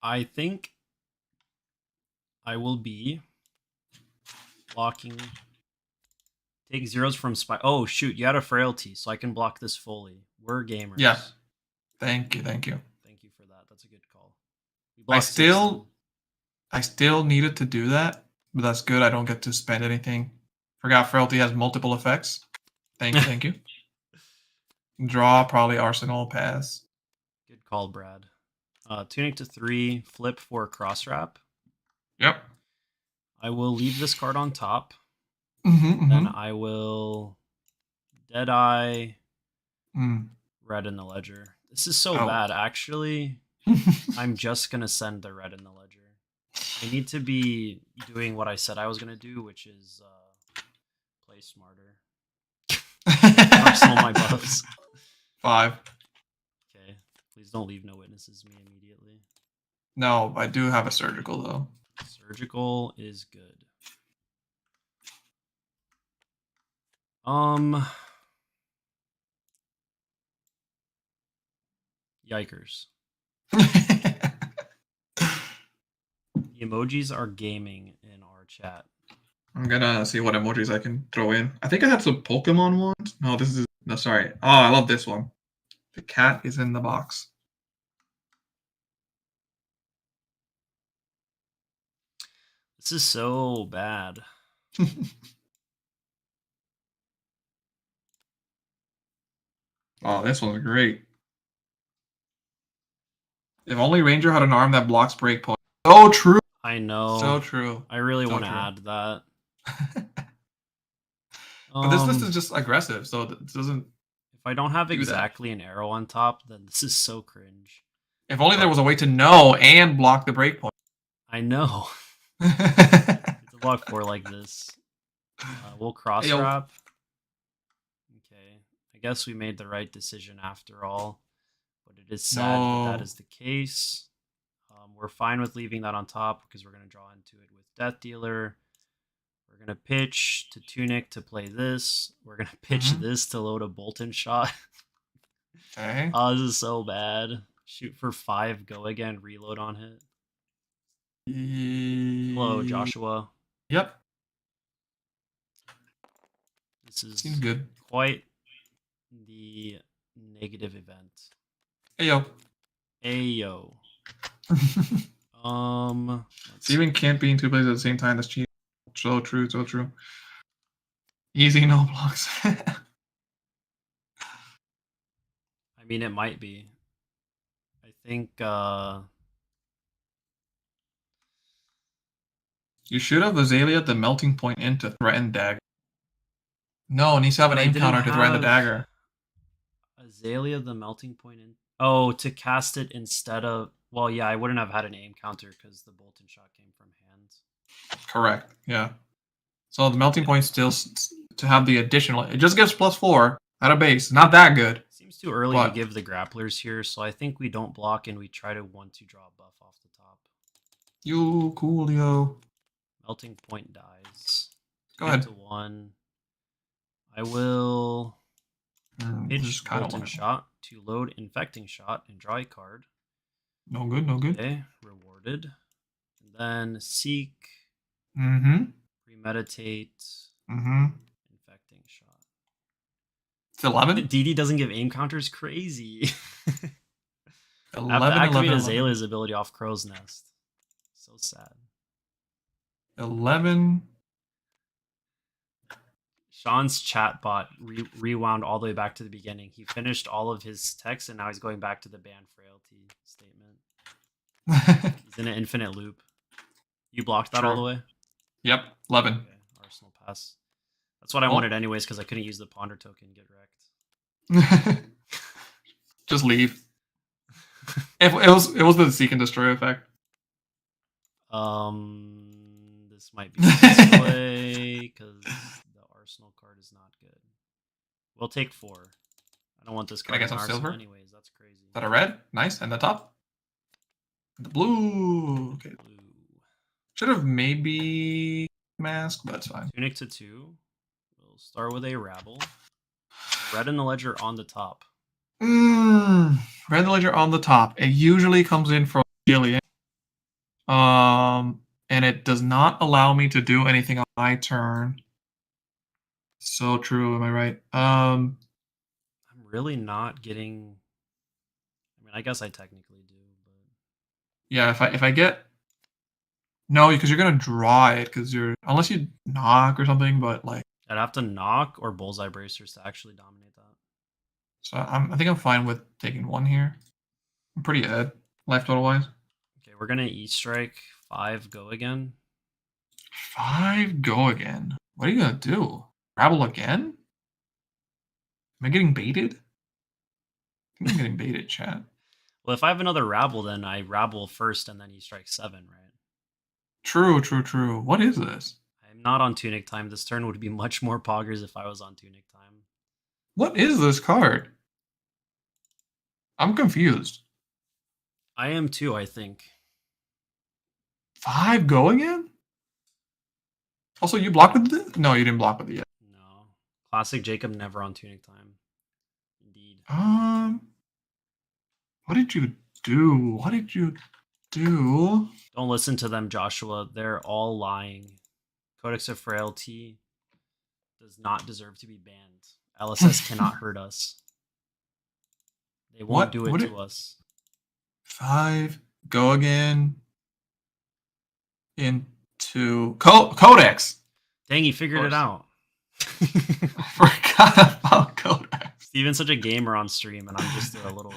I think I will be blocking. Take zeros from spy. Oh shoot! You had a frailty, so I can block this fully. We're gamers. Yeah. Thank you. Thank you. Thank you for that. That's a good call. We I blocked 6 then. still needed to do that, but that's good. I don't get to spend anything. Forgot frailty has multiple effects. Thank you. Thank you. Draw, probably arsenal, pass. Good call, Brad. Tunic to 3, flip for cross wrap. Yep. I will leave this card on top. Mm-hmm, Then I will Deadeye, mm. red in the ledger. This is so Oh. bad, actually. I'm just going to send the red in the ledger. I need to be doing what I said I was going to do, which is play smarter. Arsenal my buffs. 5. Okay. Please don't leave no witnesses me immediately. No, I do have a surgical, though. Surgical is good. Yikers. The emojis are gaming in our chat. I'm gonna see what emojis I can throw in. I think I had some Pokemon ones. No, this is... No, sorry. Oh, I love this one. The cat is in the box. This is so bad. Oh, this one's great. If only Ranger had an arm that blocks breakpoint. So true. I know. So true. I really So want to true. add that. But this list is just aggressive, so it doesn't... If I don't have do that. exactly an arrow on top, then this is so cringe. If only there was a way to know and block the breakpoint. I know. It's a block 4 like this. We'll cross wrap. Okay. I guess we made the right decision after all. But it is sad that is the case. We're fine with leaving that on top because we're going to draw into it with Death Dealer. We're going to pitch to Tunic to play this. We're going to pitch this to load a Bolton shot. Okay. Oh, this is so bad. Shoot for 5, go again, reload on hit. Hello, Joshua. Yep. This is Seems good. Quite the negative event. Ayo. Ayo. Steven can't be in 2 places at the same time. That's cheating. So true, so true. Easy no blocks. I mean, it might be. I think you should have Azalea the melting point in to threaten dagger. No, it needs to have an aim counter to threaten the dagger. Azalea the melting point in. Oh, to cast it instead of... Well, yeah, I wouldn't have had an aim counter because the Bolton shot came from hand. Correct, yeah. So the melting point still to have the additional... It just gives +4 at a base. Not that good. Seems too early to give the grapplers here, so I think we don't block and we try to 1-2 draw a buff off the top. You coolio. Melting point dies. Go ahead. To 1. I will pitch Bolton shot to load infecting shot and draw a card. No good, no good. Okay, rewarded. And then seek. Premeditate. Infecting shot. It's 11? DD doesn't give aim counters, crazy. 11, I have to activate 11, Azalea's ability off Crow's Nest. So sad. 11. Sean's chatbot rewound all the way back to the beginning. He finished all of his text and now he's going back to the ban frailty statement. He's in an infinite loop. You blocked that all the way? Yep, 11. Okay, Arsenal pass. That's what I wanted anyways because I couldn't use the ponder token and get wrecked. Just leave. It was the seek and destroy effect. This might be this way because the arsenal card is not good. We'll take 4. I don't want this Can I card get in some arsenal silver? anyways. That's crazy. Is that a red? Nice. And the top? The blue. Okay. Blue. Should have maybe mask, but it's fine. Tunic to 2. We'll start with a rabble. Red in the ledger on the top. Red ledger on the top. It usually comes in from Azalea. And it does not allow me to do anything on my turn. So true, am I right? I'm really not getting. I mean, I guess I technically do, but yeah, if I get no, because you're gonna draw it because you're unless you knock or something, but like I'd have to knock or bullseye bracers to actually dominate that. so I think I'm fine with taking 1 here. I'm pretty ahead, life total wise. Okay, we're gonna E-strike 5, go again. 5, go again. What are you gonna do? Rabble again? Am I getting baited? I think I'm getting baited, chat. Well, if I have another rabble, then I rabble first and then E-strike 7, right? True, true, true. What is this? I'm not on tunic time. This turn would be much more poggers if I was on tunic time. What is this card? I'm confused. I am too, I think. 5, go again? Also, you blocked with it? No, you didn't block with it yet. No. Classic Jacob never on tunic time. Indeed. What did you do? What did you do? Don't listen to them, Joshua. They're all lying. Codex of Frailty does not deserve to be banned. LSS cannot hurt us. They won't do it to us. 5, go again. Into Codex. Dang, he figured it out. I forgot about Codex. Steven's such a gamer on stream, and I'm just a little.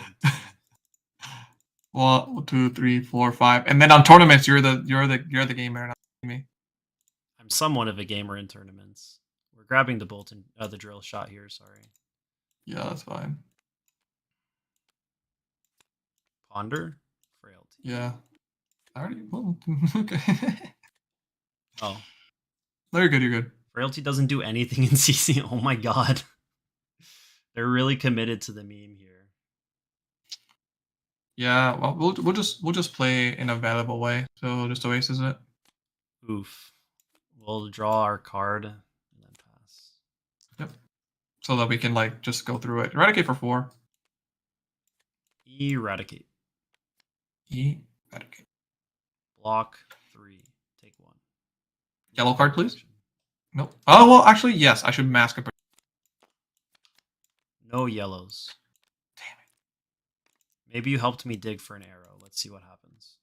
1, 2, 3, 4, 5, and then on tournaments, you're the gamer, not me. I'm somewhat of a gamer in tournaments. We're grabbing the the drill shot here. Sorry. Yeah, that's fine. Ponder, Frailty. Yeah. I already. Well, okay. Oh. No, you're good. You're good. Frailty doesn't do anything in CC. Oh my god. They're really committed to the meme here. Yeah. Well, we'll just play in a valuable way. So just Oasis it. Oof. We'll draw our card and then pass. Yep. So that we can like just go through it. Eradicate for 4. Eradicate. Eradicate. Block 3. Take 1. Yellow card, please. Nope. Oh well, actually, yes. I should mask a. No yellows. Damn it. Maybe you helped me dig for an arrow. Let's see what happens.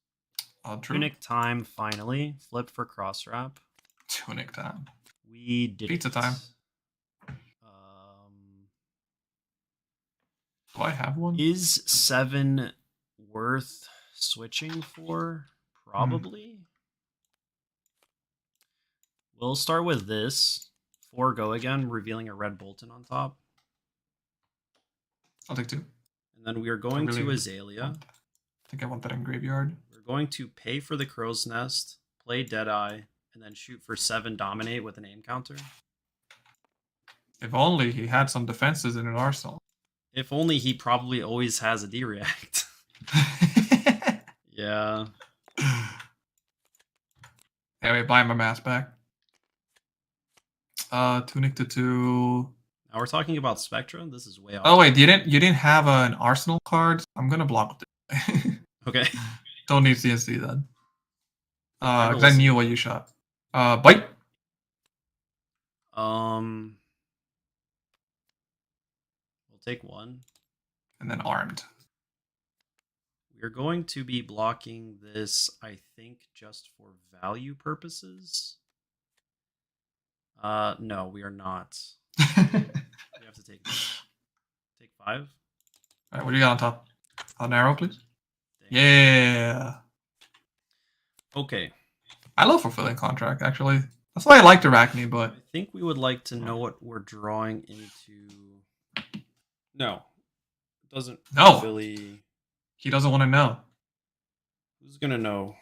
True. Tunic time, finally. Flip for cross wrap. Tunic time. We did Pizza it. time. Do I have one? Is 7 worth switching for? Probably. We'll start with this. 4 go again, revealing a red Bolton on top. I'll take 2. And then we are going to Azalea. I think I want that in graveyard. We're going to pay for the Crow's Nest, play Deadeye, and then shoot for 7 dominate with an aim counter. If only he had some defenses in an arsenal. If only he probably always has a D-React. Yeah. Anyway, buy my mask back. Tunic to 2. Now we're talking about Spectra. This is way off. Oh wait, you didn't have an arsenal card? I'm gonna block with it. Okay. Don't need CSD then. Because We'll I knew what you shot. Bite. We'll take 1. And then armed. We're going to be blocking this, I think, just for value purposes. No, we are not. We have to take this. Take 5. All right, what do you got on top? An arrow, please. Dang. Yeah. Okay. I love fulfilling contract, actually. That's why I liked Arachne, but I think we would like to know what we're drawing into. No. It doesn't No. really. He doesn't want to know. Who's gonna know?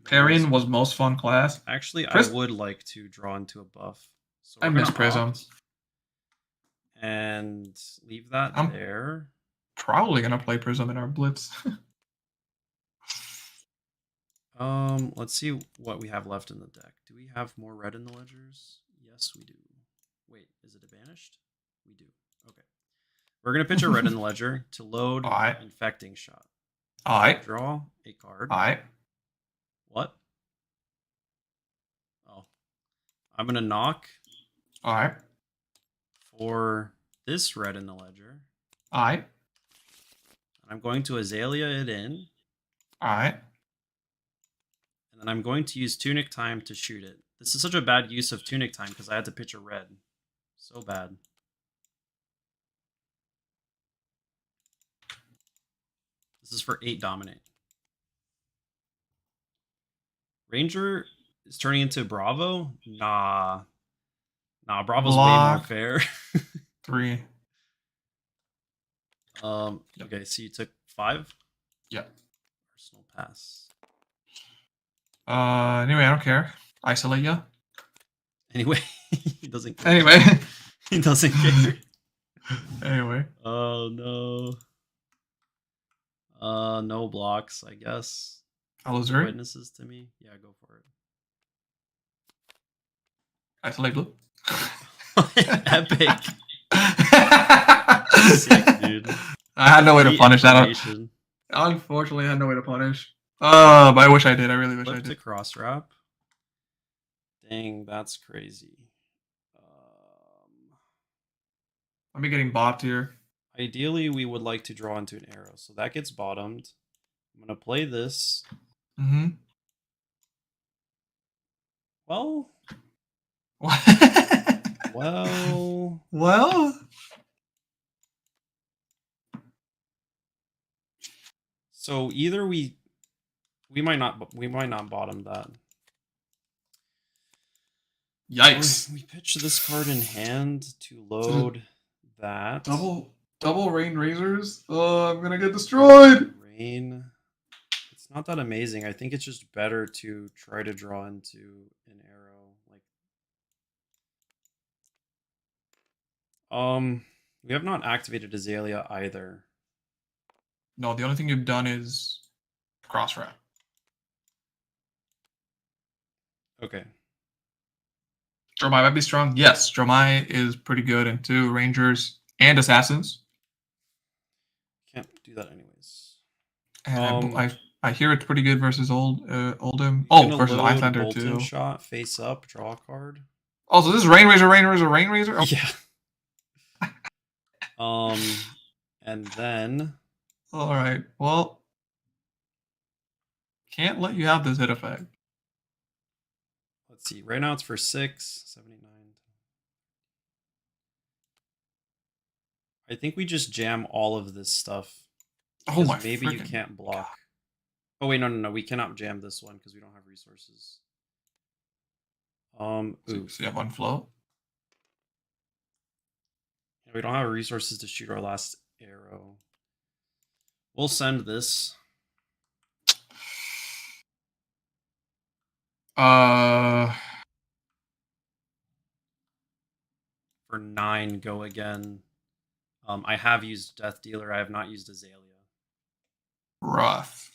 Parian was most fun class. Actually, I would like to draw into a buff. So I we're miss gonna Prism. opt and leave that I'm- there. Probably gonna play Prism in our Blitz. Let's see what we have left in the deck. Do we have more red in the ledgers? Yes, we do. Wait, is it banished? We do. Okay. We're gonna pitch a red in the ledger to load Alright. Infecting Shot. Alright. Draw a card. Alright. What? Oh. I'm gonna knock Alright. for this red in the ledger. Alright. I'm going to Azalea it in. Alright. And then I'm going to use Tunic Time to shoot it. This is such a bad use of Tunic Time because I had to pitch a red. So bad. This is for 8 Dominate. Ranger is turning into Bravo? Nah. Nah, Bravo's way more fair. 3. Okay, so you took 5? Yep. Personal pass. Anyway, I don't care. Isolate ya. Anyway, he doesn't care. Anyway. He doesn't care. Anyway. Oh no. No blocks, I guess. Uzuri. Witnesses to me? Yeah, go for it. Isolate blue. Epic. Sick, dude. I had no way to punish that. Information. Unfortunately, I had no way to punish. But I wish I did. I really wish I Flip to did. cross wrap. Dang, that's crazy. I'll be getting bopped here. Ideally, we would like to draw into an arrow, so that gets bottomed. I'm gonna play this. Mm-hmm. Well. Well. Well. So either we might not bottom that. Yikes! We pitch this card in hand to load that. Double rain razors. Oh, I'm gonna get destroyed. Rain. It's not that amazing. I think it's just better to try to draw into an arrow. We have not activated Azalea either. No, the only thing you've done is cross wrap. Okay. Dromai might be strong. Yes, Dromai is pretty good into Rangers and Assassins. Can't do that anyways. And I hear it's pretty good versus Oldhim. Oh, versus Icelander too. Shot, face up, draw a card. Oh, so this is Rain Razor, Rain Razor, Rain Razor? Oh. Yeah. And then... Alright, well... Can't let you have this hit effect. Let's see. Right now it's for 6, 79. I think we just jam all of this stuff. Oh my maybe you can't block. God. Oh wait, no. We cannot jam this one because we don't have resources. So you have one float? We don't have resources to shoot our last arrow. We'll send this. For 9, go again. I have used Death Dealer. I have not used Azalea. Rough.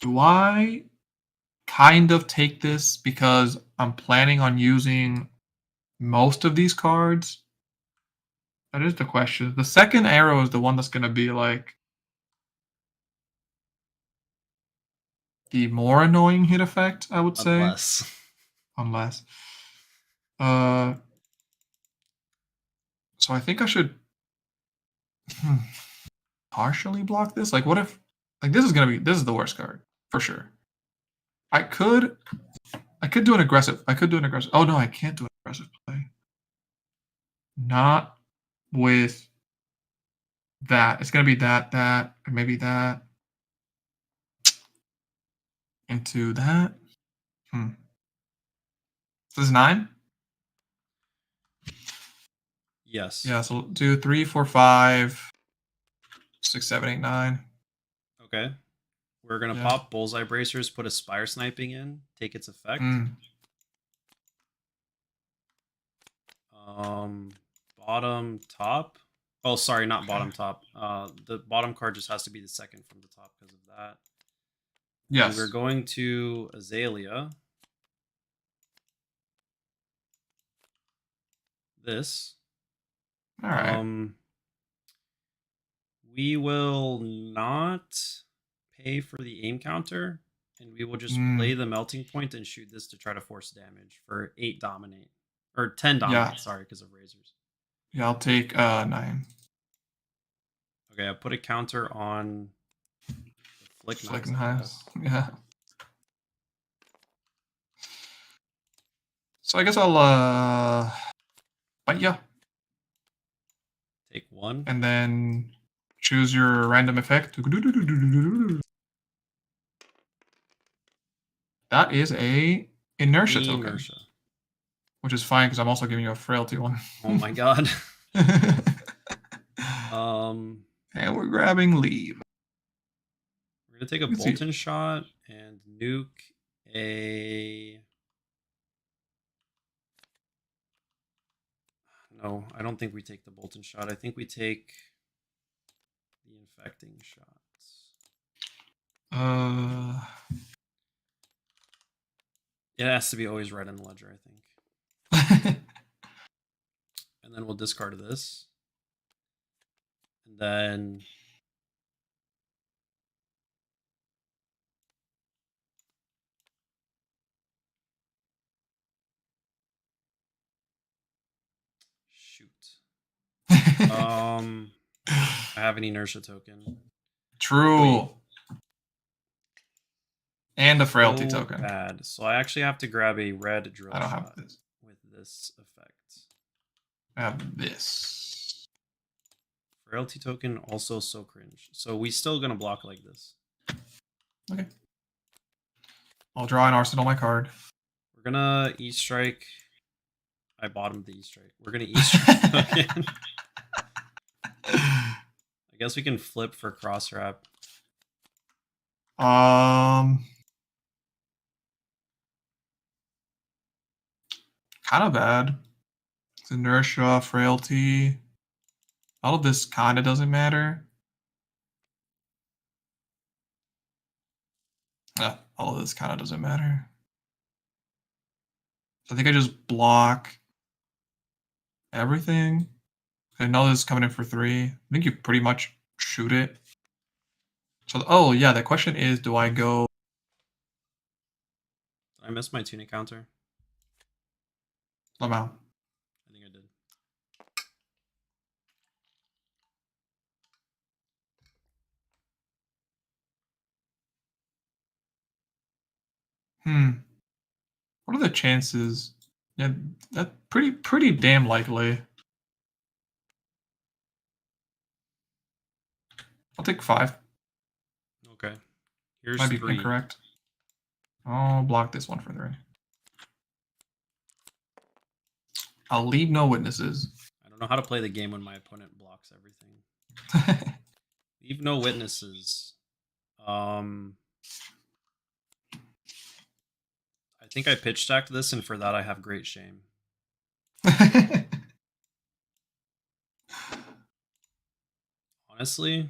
Do I kind of take this because I'm planning on using most of these cards? That is the question. The second arrow is the one that's going to be like the more annoying hit effect, I would say. Unless. So I think I should partially block this. Like, what if, like, this is the worst card for sure. I could do an aggressive. Oh no, I can't do an aggressive play. Not with that. It's gonna be that, or maybe that. Into that. This is 9. Yes. Yeah, so do 3, 4, 5, 6, 7, 8, 9. Okay. We're gonna Yeah. pop Bullseye Bracers, put a Spire Sniping in, take its effect. Bottom, top. Oh, sorry, not bottom, top. The bottom card just has to be the second from the top because of that. Yes. And we're going to Azalea. This. All right. We will not pay for the aim counter, and we will just play the melting point and shoot this to try to force damage for 8 dominate. Or 10 dominate, sorry, because of razors. Yeah, I'll take 9. Okay, I put a counter on the Flick Knives. Yeah. So I guess I'll fight ya. Take 1. And then choose your random effect. That is a inertia token. Which is fine because I'm also giving you a frailty one. Oh my god. And we're grabbing leave. We're gonna take a Bolton shot and nuke a. No, I don't think we take the Bolton shot. I think we take the infecting shots. It has to be always red in the ledger, I think. And then we'll discard this. And then shoot. I have an inertia token. True. Wait. And a frailty token. Bad. So I actually have to grab a red drill I don't shot have this. with this effect. I have this. Frailty token also so cringe. So we still gonna block like this. Okay. I'll draw an arsenal my card. We're gonna E-strike. I bottomed the E-strike. We're gonna E-strike again. I guess we can flip for cross wrap. Kind of bad. It's inertia, frailty. All of this kind of doesn't matter. All of this kind of doesn't matter. So I think I just block everything. I know this is coming in for 3. I think you pretty much shoot it. So, oh yeah, the question is, do I go... Did I miss my tunic counter? Somehow. I think I did. What are the chances? Yeah, that's pretty damn likely. I'll take 5. Okay. Here's Might be 3. incorrect. I'll block this one for 3. I'll leave no witnesses. I don't know how to play the game when my opponent blocks everything. Leave no witnesses. I think I pitch stacked this, and for that I have great shame. Honestly.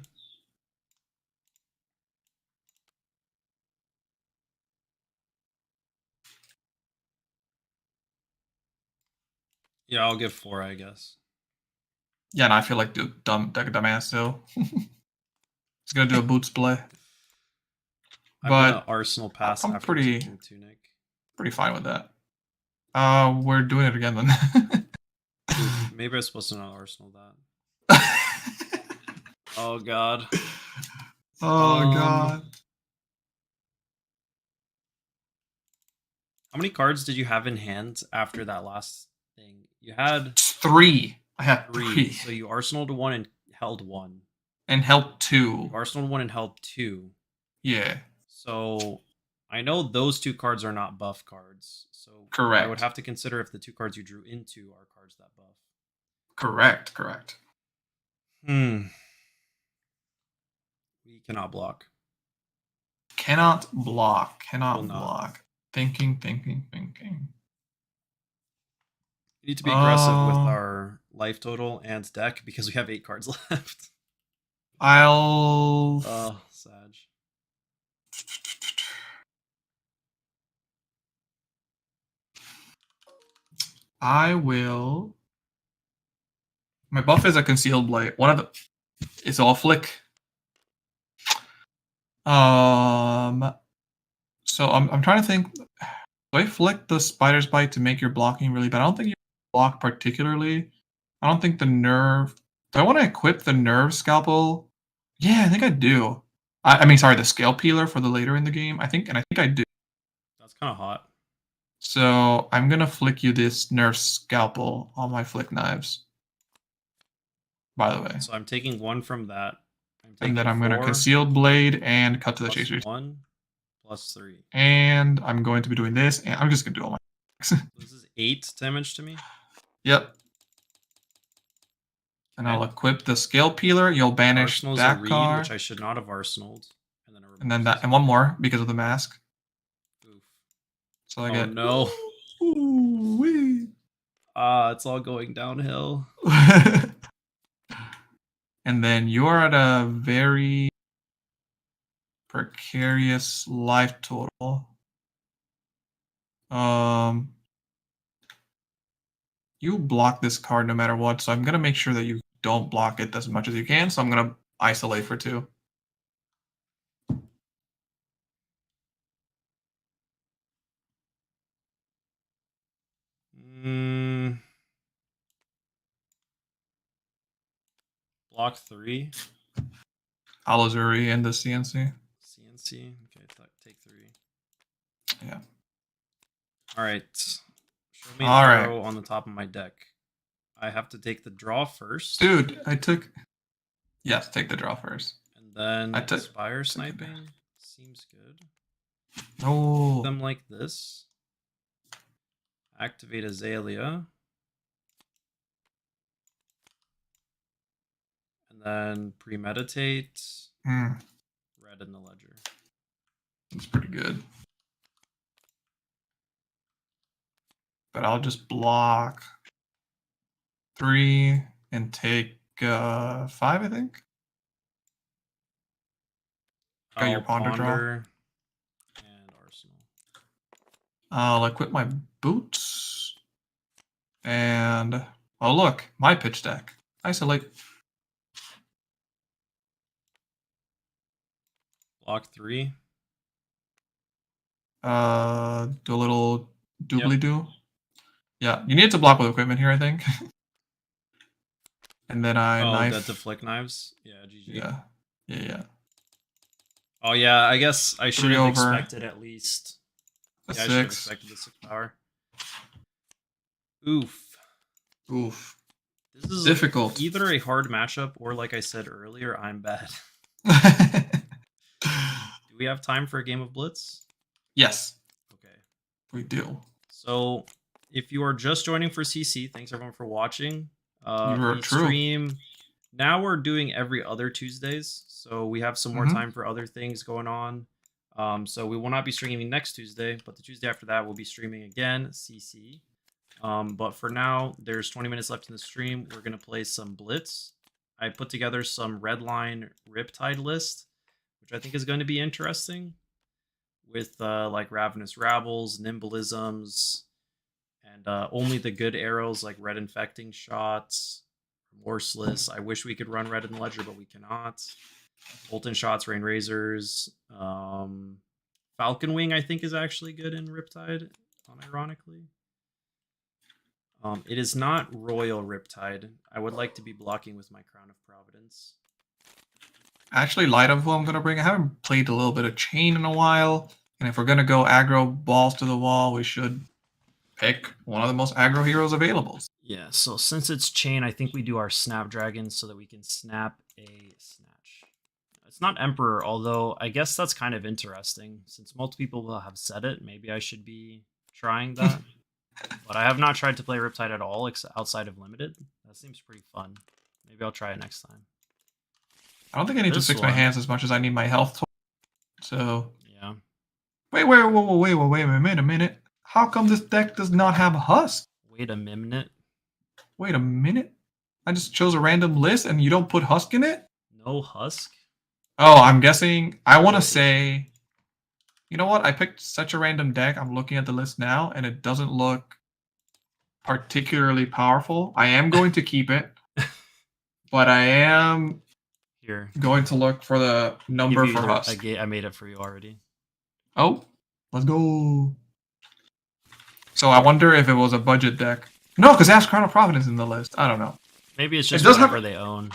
Yeah, I'll give 4, I guess. Yeah, and I feel like the dumbass still. He's gonna do a boots play. I'm gonna Arsenal pass I'm after taking Tunic. Pretty fine with that. We're doing it again then. Oof, maybe I'm supposed to not Arsenal that. Oh god. Oh god. How many cards did you have in hand after that last thing? You had 3. I had 3. So you arsenaled 1 and held 1. And held 2. You arsenaled 1 and held 2. Yeah. So I know those 2 cards are not buff cards. So correct. I would have to consider if the 2 cards you drew into are cards that buff. Correct. We cannot block. Cannot block. Will Cannot not. block. Thinking. We need to be aggressive with our life total and deck because we have 8 cards left. I'll. Oh, Sag. I will. My buff is a concealed blade. One of the. It's all flick. So I'm trying to think. Do I flick the spider's bite to make your blocking really bad? I don't think you block particularly. I don't think the nerve. Do I want to equip the nerve scalpel? Yeah, I think I do. I mean, sorry, the scale peeler for the later in the game. I think I do. That's kind of hot. So I'm gonna flick you this nerve scalpel on my flick knives. By the way. So I'm taking 1 from that. And then I'm gonna concealed blade and cut to the chaser. 1 plus 3. And I'm going to be doing this, and I'm just gonna do all my. This is 8 damage to me. Yep. And I'll equip the scale peeler. You'll banish Arsenal's that a reed, card, which I should not have arsenaled. and then that, and one more because of the mask. Oof. So I get no. Ooh-wee. It's all going downhill. And then you are at a very precarious life total. You block this card no matter what, so I'm gonna make sure that you don't block it as much as you can. So I'm gonna isolate for 2. Block 3. Uzuri and the CNC. CNC. Okay, take 3. Yeah. All right. Show me an arrow on the top of my deck. I have to take the draw first. Dude, I took. Yes, take the draw first. And then I took Spire Sniping. Seems good. No. Them like this. Activate Azalea. And then premeditate. Red in the ledger. That's pretty good. But I'll just block 3 and take 5, I think. Got your ponder draw. And Arsenal. I'll equip my boots. And oh look, my pitch deck. Isolate. Block 3. Do a little doobly-doo. Yeah, you need to block with equipment here, I think. And then I knife. Dead to flick knives? Yeah, GG. Yeah. Oh yeah, I guess I should have expected at least. A 6. I should have expected the 6 power. Oof. This is difficult. Either a hard matchup or, like I said earlier, I'm bad. Do we have time for a game of Blitz? Yes. Okay. We do. So, if you are just joining for CC, thanks everyone for watching. True. Stream. Now we're doing every other Tuesdays, so we have some more time for other things going on. So we will not be streaming next Tuesday, but the Tuesday after that we'll be streaming again, CC. But for now, there's 20 minutes left in the stream. We're gonna play some Blitz. I put together some Redline Riptide list, which I think is going to be interesting, with like Ravenous Rabbles, Nimblisms, and only the good arrows like Red Infecting Shots, Remorseless. I wish we could run Red in the Ledger, but we cannot. Molten Shots, Rain Razors. Falcon Wing, I think, is actually good in Riptide, unironically. It is not Royal Riptide. I would like to be blocking with my Crown of Providence. I actually lied of who I'm going to bring. I haven't played a little bit of Chain in a while. And if we're going to go aggro balls to the wall, we should pick one of the most aggro heroes available. Yeah, so since it's Chain, I think we do our Snapdragon so that we can snap a Snatch. It's not Emperor, although I guess that's kind of interesting. Since multiple people will have said it, maybe I should be trying that. But I have not tried to play Riptide at all outside of Limited. That seems pretty fun. Maybe I'll try it next time. I don't think I need This to fix my one- hands as much as I need my health. So Yeah. wait a minute. How come this deck does not have a husk? Wait a minute. Wait a minute. I just chose a random list and you don't put husk in it? No husk? Oh, I'm guessing. I want to say. You know what? I picked such a random deck. I'm looking at the list now, and it doesn't look particularly powerful. I am going to keep it, but I am Here. going to look for the number for husk. I made it for you already. Oh, let's go. So I wonder if it was a budget deck. No, because it has Crown of Providence in the list. I don't know. Maybe it's just does whatever have- they own.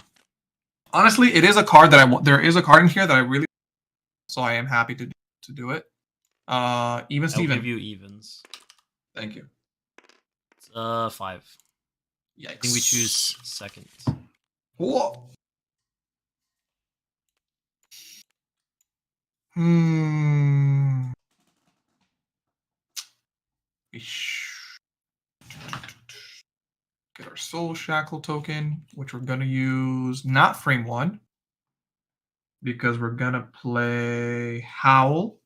Honestly, it is a card that I want. There is a card in here that I really. So I am happy to do it. Even I'll Steven. give you evens. Thank you. It's 5. Yikes. I think we choose second. Whoa. Get our Soul Shackle token, which we're gonna use not frame 1. Because we're gonna play Howl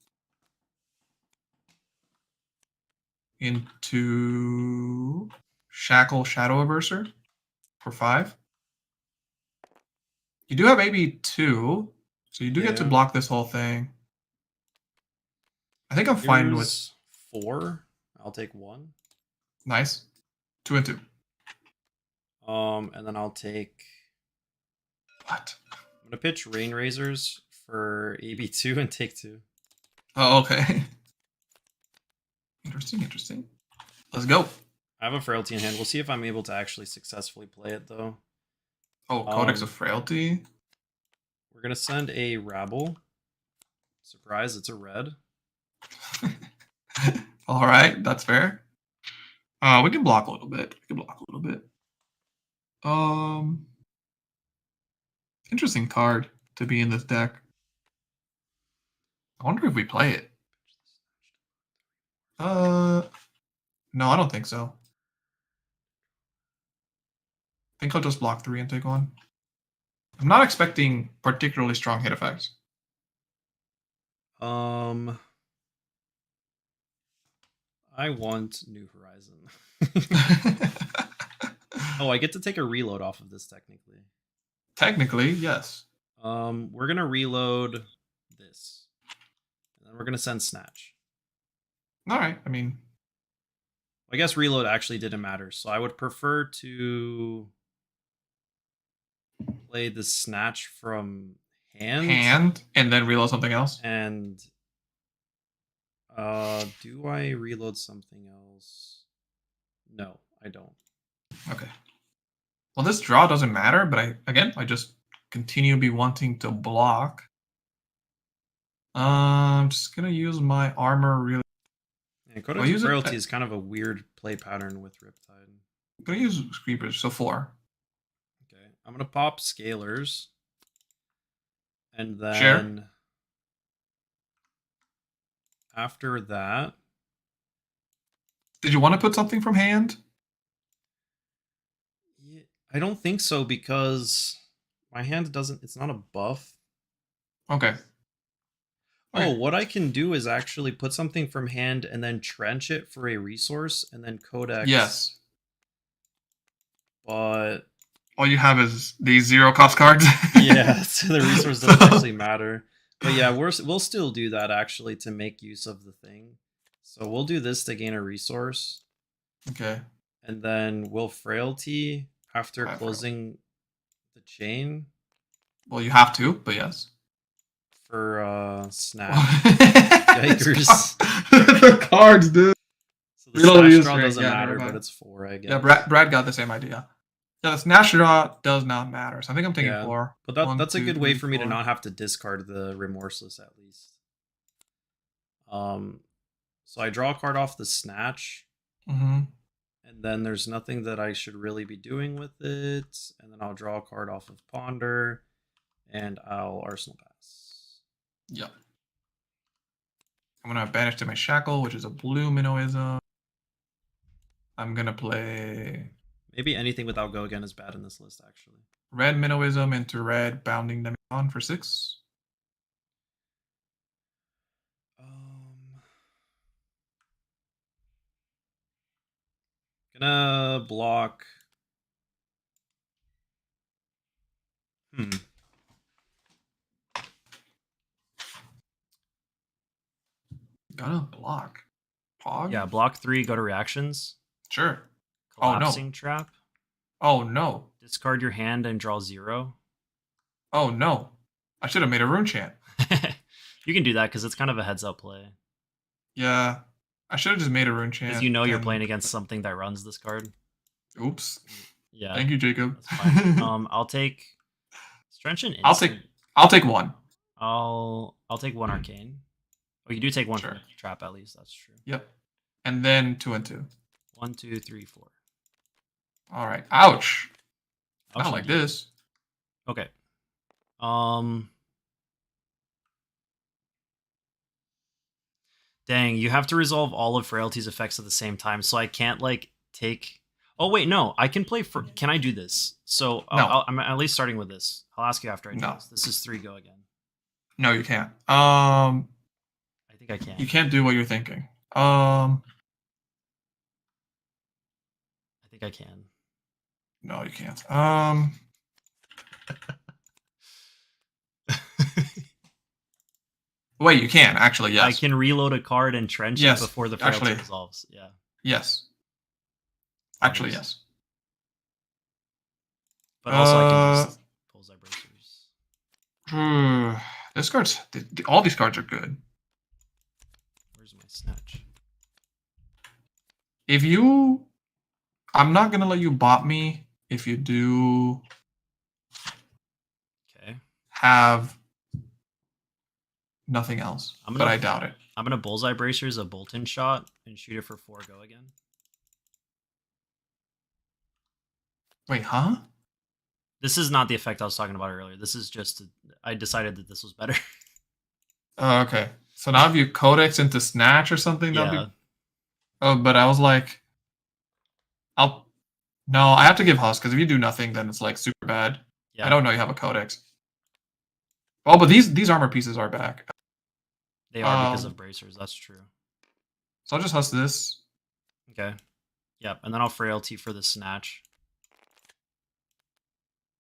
into Shackle Shadow Averser for 5. You do have AB2, so you do get to Yeah. block this whole thing. I think I'm fine with Here's 4. I'll take 1. nice 2 and 2. And then I'll take. What? I'm gonna pitch Rain Razors for AB2 and take 2. Oh, okay. Interesting. Let's go. I have a Frailty in hand. We'll see if I'm able to actually successfully play it though. Oh, Codex of Frailty. We're gonna send a Rabble. Surprise, it's a red. All right, that's fair. We can block a little bit. Interesting card to be in this deck. I wonder if we play it. No, I don't think so. I think I'll just block 3 and take 1. I'm not expecting particularly strong hit effects. I want New Horizon. Oh, I get to take a reload off of this technically. Technically, yes. We're gonna reload this. And then we're gonna send Snatch. All right. I mean, I guess reload actually didn't matter, so I would prefer to play the Snatch from hand and then reload something else. And do I reload something else? No, I don't. Okay. Well, this draw doesn't matter, but I just continue to be wanting to block. I'm just gonna use my armor really. Yeah, Codex of Frailty is kind of a weird play pattern with Riptide. I'm gonna use Creepers, so 4. Okay, I'm gonna pop Scalers. And then Sure. After that, Did you want to put something from hand? yeah, I don't think so because my hand doesn't. It's not a buff. Okay. Oh, what I can do is actually put something from hand and then trench it for a resource and then Codex. Yes. But all you have is these 0-cost cards. Yeah, so the resource doesn't actually matter. But yeah, we'll still do that actually to make use of the thing. So we'll do this to gain a resource. Okay. And then we'll Frailty after closing the chain. Well, you have to, but yes. For Snap. Yikers. The cards, dude. So the Snatch draw doesn't matter, but it's 4, I guess. Yeah, Brad got the same idea. Yeah, the Snatch draw does not matter. So I think I'm taking 4. But that's a good way for me to not have to discard the Remorseless at least. So I draw a card off the Snatch. Mm-hmm. And then there's nothing that I should really be doing with it. And then I'll draw a card off of Ponder. And I'll Arsenal Pass. Yep. I'm going to banish to my Shackle, which is a blue Minnowism. I'm going to play... Maybe anything without go again is bad in this list, actually. Red Minnowism into red Bounding Demion for 6. Gonna block. Gonna block. Pog? Yeah, block 3, go to reactions. Sure. Collapsing trap. Oh no. Discard your hand and draw 0. Oh no. I should have made a rune chant. You can do that because it's kind of a heads up play. Yeah. I should have just made a rune chant. Because you know you're playing against something that runs this card. Oops. Yeah. Thank you, Jacob. That's fine. I'll take Strenchant. I'll take 1. I'll take 1 arcane. Oh, you do take 1 Sure. for trap at least. That's true. Yep. And then 2 and 2. 1, 2, 3, 4. All right. Ouch. I don't Ouch, like indeed. this. Okay. Dang, you have to resolve all of Frailty's effects at the same time, so I can't like take. Oh wait, no, I can play for. Can I do this? So No. I'm at least starting with this. I'll ask you after I do No. this. This is 3 go again. No, you can't. I think I can. You can't do what you're thinking. I think I can. No, you can't. Wait, you can actually. Yes, I can reload a card and trench it before the Frailty actually. resolves. Yeah. Yes. Actually, yes. But also, I can just Bullseye Bracers. This card's all these cards are good. Where's my snatch? If you, I'm not gonna let you bot me if you do. Okay. Have nothing else, but I doubt it. I'm gonna Bullseye Bracers a Bolton shot and shoot it for 4 go again. Wait, huh? This is not the effect I was talking about earlier. This is just I decided that this was better. Oh, okay. So now if you Codex into Snatch or something, Yeah. Oh, but I was like, no, I have to give Husk because if you do nothing, then it's like super bad. Yeah. I don't know you have a Codex. Oh, but these armor pieces are back. They are because of Bracers. That's true. So I'll just Husk this. Okay. Yep, and then I'll Frailty for the Snatch.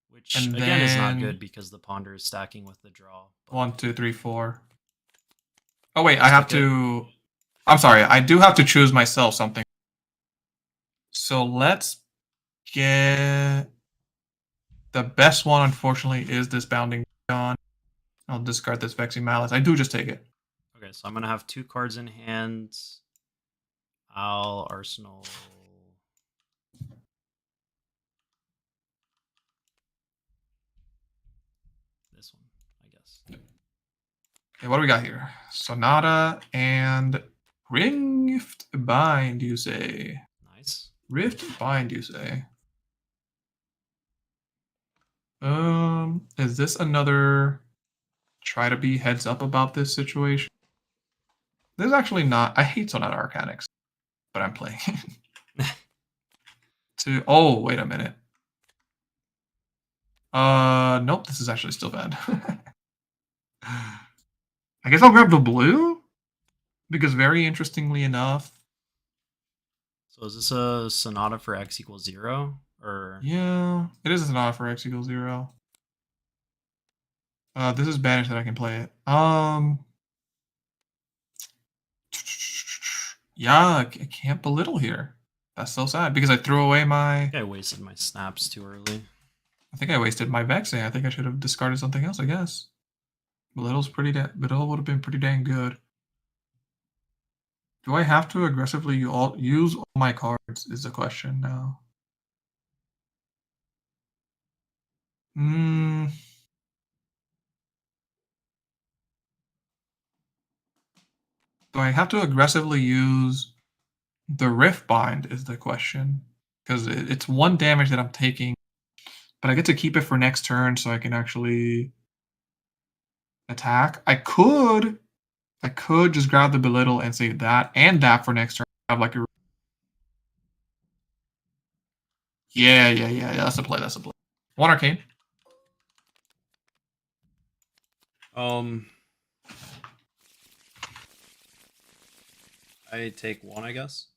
Which, And again, is not then- good because the Ponder is stacking with the draw. 1, 2, 3, 4. Oh wait, I have to. I'm sorry, I do have to choose myself something. So let's get the best one. Unfortunately, is this Bounding Dawn. I'll discard this Vexing Malice. I do just take it. Okay, so I'm going to have 2 cards in hand. I'll Arsenal. This one, I guess. Okay, what do we got here? Sonata and Rift Bind, you say? Nice. Rift Bind, you say? Is this another try to be heads up about this situation? This is actually not. I hate Sonata Arcanics, but I'm playing it. Oh, wait a minute. Nope, this is actually still bad. I guess I'll grab the blue because very interestingly enough. So is this a Sonata for X equals 0? Or Yeah, it is a Sonata for X equals 0. This is banished that I can play it. Yeah, I can't belittle here. That's so sad because I threw away my. I think I wasted my snaps too early. I think I wasted my Vexing. I think I should have discarded something else, I guess. Belittle's Belittle would have been pretty dang good. Do I have to aggressively use all my cards is the question now. Do I have to aggressively use the Rift Bind is the question. Because it's 1 damage that I'm taking. But I get to keep it for next turn so I can actually attack. I could just grab the Belittle and save that and that for next turn. Have like a Yeah. That's the play. That's the play. 1 arcane. I take 1, I guess.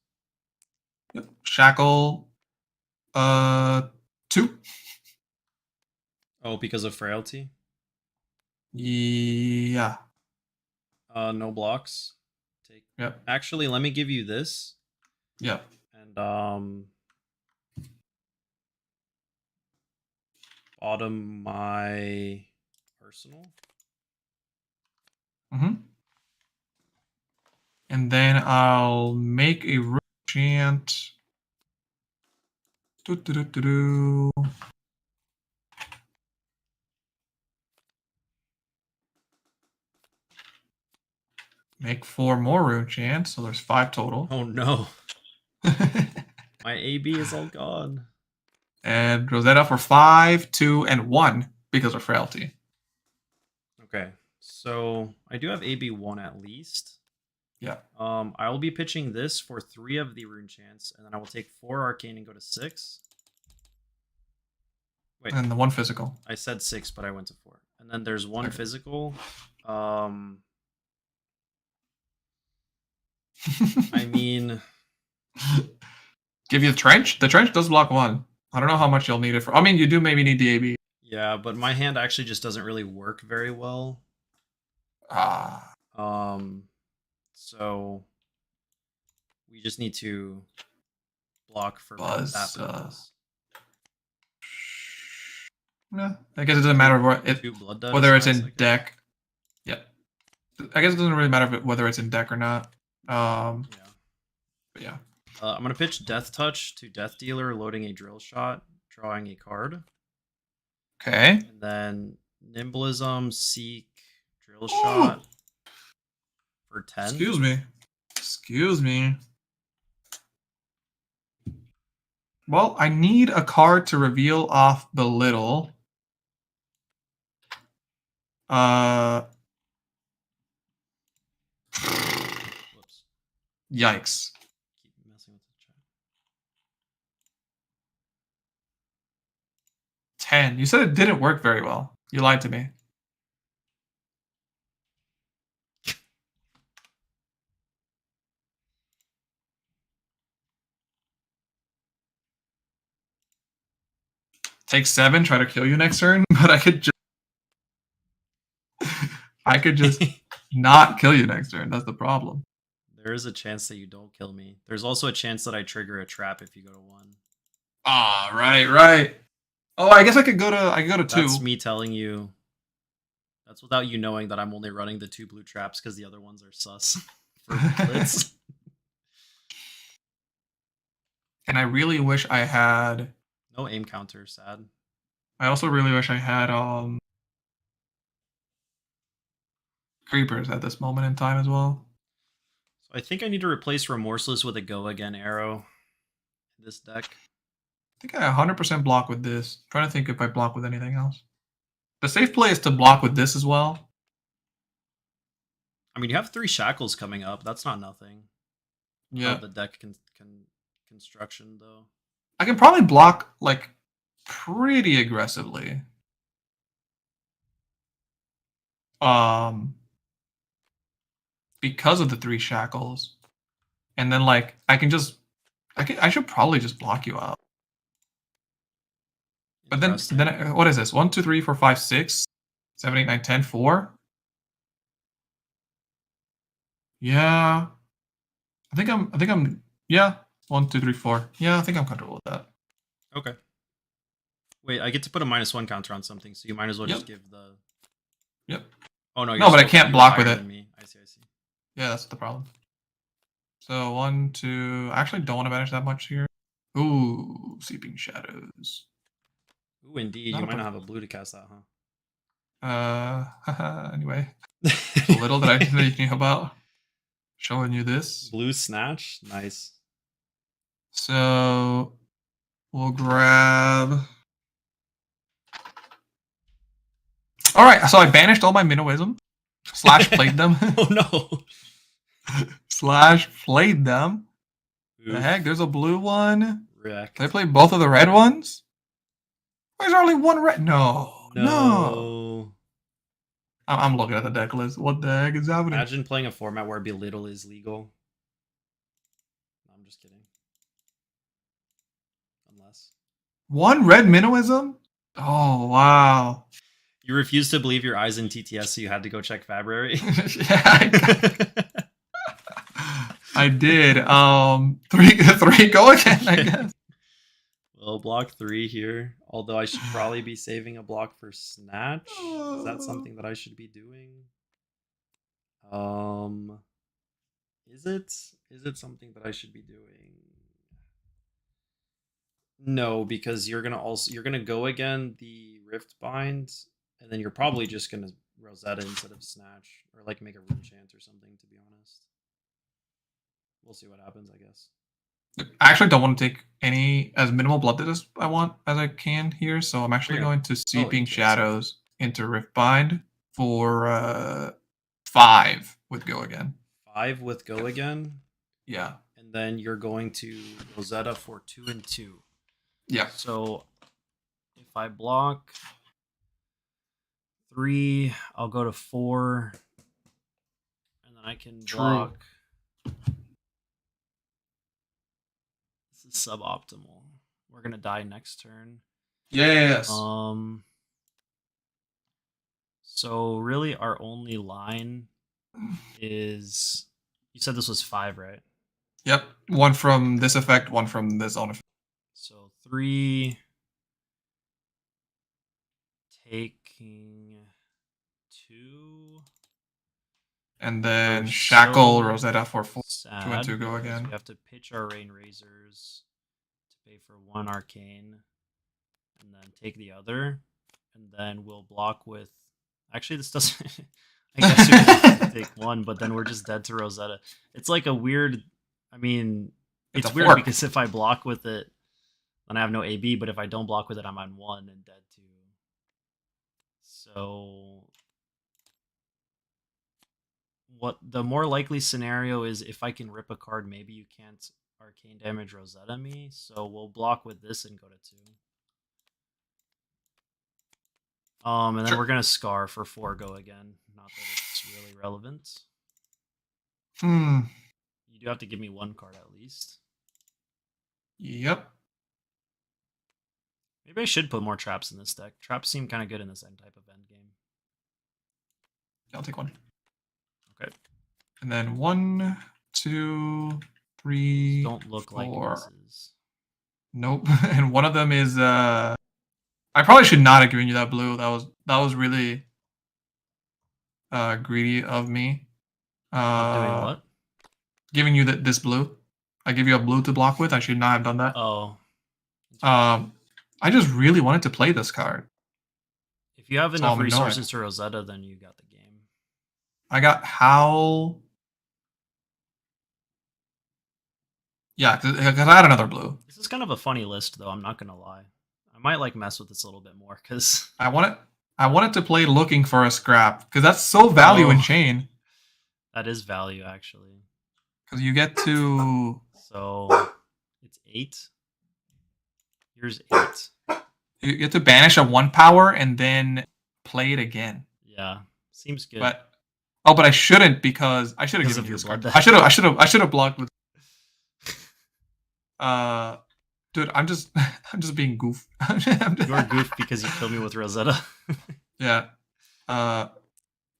Yep. Shackle. 2. Oh, because of frailty. Yeah. No blocks. Take. Yep. Actually, let me give you this. Yep. And bottom my personal. And then I'll make a root chant. Make 4 more rune chants, so there's 5 total. Oh no. My AB is all gone. And Rosetta for 5, 2, and 1 because of frailty. Okay. So I do have AB1 at least. Yeah. I will be pitching this for 3 of the rune chants, and then I will take 4 arcane and go to 6. Wait. And the 1 physical. I said 6, but I went to 4. And then there's 1 physical. I mean, give you the trench. The trench does block 1. I don't know how much you'll need it for. I mean, you do maybe need the AB. Yeah, but my hand actually just doesn't really work very well. So we just need to block for Buzz, that purpose. Yeah, I guess it doesn't matter whether it's in deck. Yeah, I guess it doesn't really matter whether it's in deck or not. Yeah. But yeah. I'm gonna pitch Death Touch to Death Dealer, loading a drill shot, drawing a card. Okay. And then Nimblism, Seek, Drill Shot for 10. Excuse me. Excuse me. Well, I need a card to reveal off Belittle. Whoops. Yikes. Keep messing with the chat. 10. You said it didn't work very well. You lied to me. Take 7, try to kill you next turn, but I could just not kill you next turn. That's the problem. There is a chance that you don't kill me. There's also a chance that I trigger a trap if you go to 1. Ah, right. Oh, I guess I could go to 2. That's me telling you. That's without you knowing that I'm only running the 2 blue traps because the other ones are sus for Blitz. And I really wish I had no aim counter, sad. I also really wish I had creepers at this moment in time as well. So I think I need to replace Remorseless with a Go Again arrow in this deck. I think I 100% block with this. I'm trying to think if I block with anything else. The safe play is to block with this as well. I mean, you have 3 shackles coming up. That's not nothing. Yeah. The deck construction, though. I can probably block, like, pretty aggressively. Because of the 3 shackles. And then, like, I should probably just block you out. But then what is this? 1, 2, 3, 4, 5, 6, 7, 8, 9, 10, 4. Yeah. I think I'm yeah. 1, 2, 3, 4. Yeah, I think I'm comfortable with that. Okay. Wait, I get to put a -1 counter on something, so you might as well just give the. Yep. Oh no. No, but I can't block with it. Me. I see. Yeah, that's the problem. So 1, 2. I actually don't want to banish that much here. Ooh, Seeping Shadows. Ooh, indeed. You might not have a blue to cast that, huh? Anyway. The little that I knew about. Showing you this. Blue Snatch? Nice. So we'll grab. Alright, so I banished all my Minnowism. / played them. Oh no. / played them. Oof. The heck? There's a blue one. Correct. Did I play both of the red ones? Why is there only one red? No. No. I'm looking at the deck list. What the heck is happening? Imagine playing a format where belittle is legal. No, I'm just kidding. Unless. One red minnowism? Oh, wow. You refused to believe your eyes in TTS, so you had to go check Fabrary. Yeah, I did. Three go again, I guess. Well, block 3 here. Although I should probably be saving a block for Snatch. Is that something that I should be doing? Is it? Is it something that I should be doing? No, because you're gonna go again the Rift Bind, and then you're probably just gonna Rosetta instead of Snatch, or like make a Rune Chant or something. To be honest, we'll see what happens. I guess. I actually don't want to take any as minimal blood as I can here, so I'm actually Yeah. going to Seeping interesting. Shadows into Riftbind for 5 with go again. 5 with go again, Yeah. and then you're going to Rosetta for 2 and 2. Yeah. So if I block 3, I'll go to 4, and then I can block. This is suboptimal. We're gonna die next turn. Yes. So really, our only line is. You said this was 5, right? Yep. One from this effect, one from this own effect. So 3, taking 2, And then We're Shackle so Rosetta for 4. sad 2 and 2 go because again. We have to pitch our Rain Razors to pay for 1 Arcane, and then take the other, and then we'll block with. Actually, this doesn't. I guess we have to take 1, but then we're just dead to Rosetta. It's like a weird. I mean, it's a weird fork. because if I block with it, then I have no AB. But if I don't block with it, I'm on 1 and dead to. So, what the more likely scenario is if I can rip a card, maybe you can't Arcane damage Rosetta me. So we'll block with this and go to 2. And then Sure. we're gonna Scar for 4 go again. Not that it's really relevant. You do have to give me 1 card at least. Yep. Maybe I should put more traps in this deck. Traps seem kind of good in this type of end game. I'll take 1. Okay. And then 1, 2, 3. Don't look 4. like misses. Nope. And one of them is I probably should not have given you that blue. That was really greedy of me. Doing what? Giving you this blue. I give you a blue to block with. I should not have done that. Oh. I just really wanted to play this card. If you have So enough I'm annoyed. resources to Rosetta, then you got the game. I got Howl. Yeah, because I had another blue. This is kind of a funny list, though. I'm not gonna lie. I might like mess with this a little bit more because I wanted to play Looking for a Scrap because that's so value in Chain. that is value actually. Because you get to. So it's 8. Here's 8. You get to banish a 1 power and then play it again. Yeah, seems good. But I shouldn't because I should have given you your this card. blood. I should have blocked with. Dude, I'm just being goof. You're goof because you killed me with Rosetta. Yeah.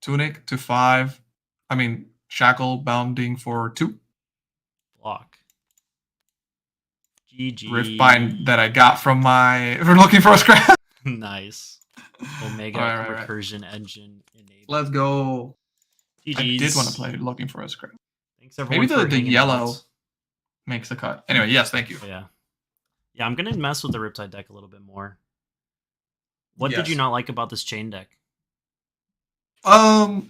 Tunic to 5. I mean, Shackle bounding for 2. Block. GG. Riftbind that I got from for Looking for a Scrap. Nice. Omega Right. recursion engine enabled. Let's go. GG's. I did want to play Looking for a Scrap. Thanks everyone. Maybe for the hanging yellow out. makes the cut. Anyway, yes, thank you. Yeah. Yeah, I'm gonna mess with the Riptide deck a little bit more. What did Yes. you not like about this chain deck? I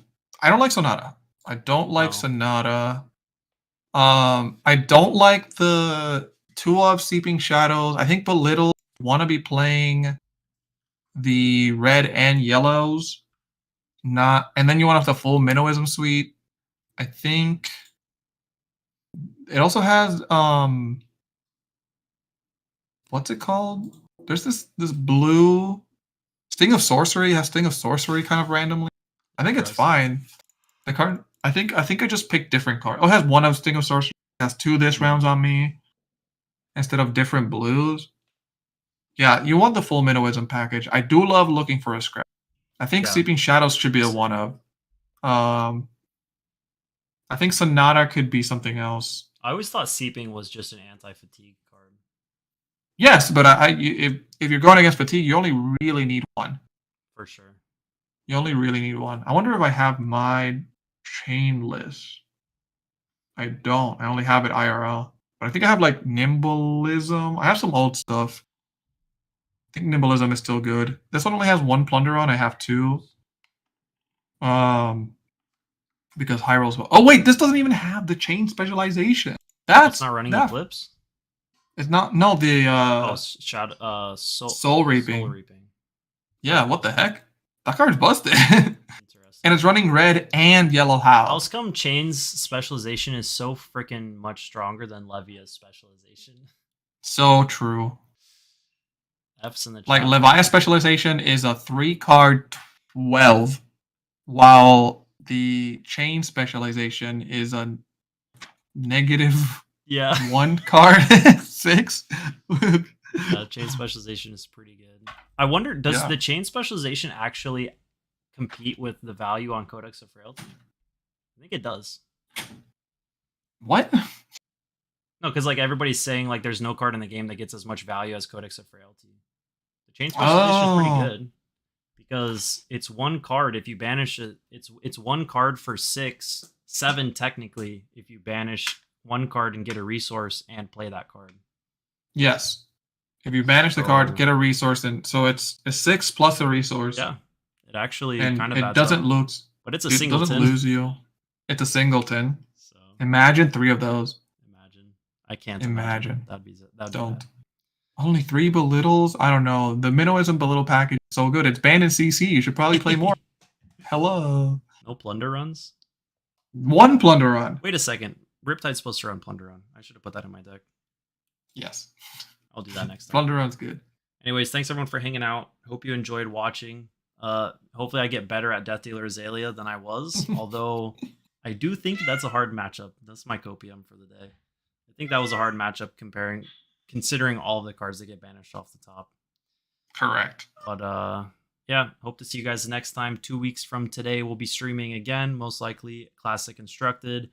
don't like Sonata. I don't like Oh. Sonata. I don't like the 2 of Seeping Shadows. I think Belittle want to be playing the red and yellows. And then you want to have the full Minnowism suite. I think it also has what's it called? There's this blue Sting of Sorcery has Sting of Sorcery kind of randomly. I think it's fine. The card I think I just picked different cards. Oh, it has one of Sting of Sorcery. It has 2 this rounds on me instead of different blues. Yeah, you want the full Minnowism package. I do love looking for a scrap. I think Sleeping Shadows should be a one of. I think Sonata could be something else. I always thought Seeping was just an anti-fatigue card. Yes, but if you're going against fatigue, you only really need one. For sure. You only really need one. I wonder if I have my Chainless. I don't. I only have it IRL. But I think I have like Nimbleism. I have some old stuff. I think Nimbleism is still good. This one only has 1 Plunderon. I have 2. Because Hyrule's... Oh, wait! This doesn't even have the chain specialization. That's not running Eclipse? It's not... No, the... Soul Reaping. Soul Reaping. Yeah, what the heck? That card's busted. And it's running red and yellow house. How come Chain's specialization is so freaking much stronger than Levia's specialization? So true. F's in the chat. Like, Levia's specialization is a 3-card 12, while the Chain specialization is a negative 1 card 6. Chain specialization is pretty good. I wonder, does the Chain specialization actually compete with the value on Codex of Frailty? I think it does. What? No, because like everybody's saying like there's no card in the game that gets as much value as Codex of Frailty. The Chain specialization is pretty good because it's 1 card. If you banish it, it's 1 card for 6, 7 technically. If you banish 1 card and get a resource and play that card. Yes. If you banish the card, get a resource, and so it's a 6 plus a resource. Yeah. It actually kind of it doesn't lose, but it's a singleton. It doesn't lose you. It's a singleton. So imagine 3 of those. I can't imagine. That'd be don't. Bad. Only 3 belittles? I don't know. The Minnowism belittle package is so good. It's banned in CC. You should probably play more. Hello. No plunder runs? 1 plunder run. Wait a second. Riptide's supposed to run plunder run. I should have put that in my deck. Yes. I'll do that next time. Plunder run's good. Anyways, thanks everyone for hanging out. Hope you enjoyed watching. Hopefully I get better at Death Dealer Azalea than I was, although I do think that's a hard matchup. That's my copium for the day. I think that was a hard matchup considering all of the cards that get banished off the top. Correct. But yeah, hope to see you guys next time. 2 weeks from today, we'll be streaming again, most likely Classic Constructed.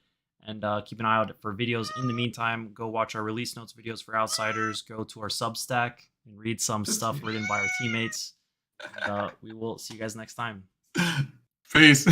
And keep an eye out for videos. In the meantime, go watch our release notes videos for Outsiders. Go to our Substack and read some stuff written by our teammates. And we will see you guys next time. Peace.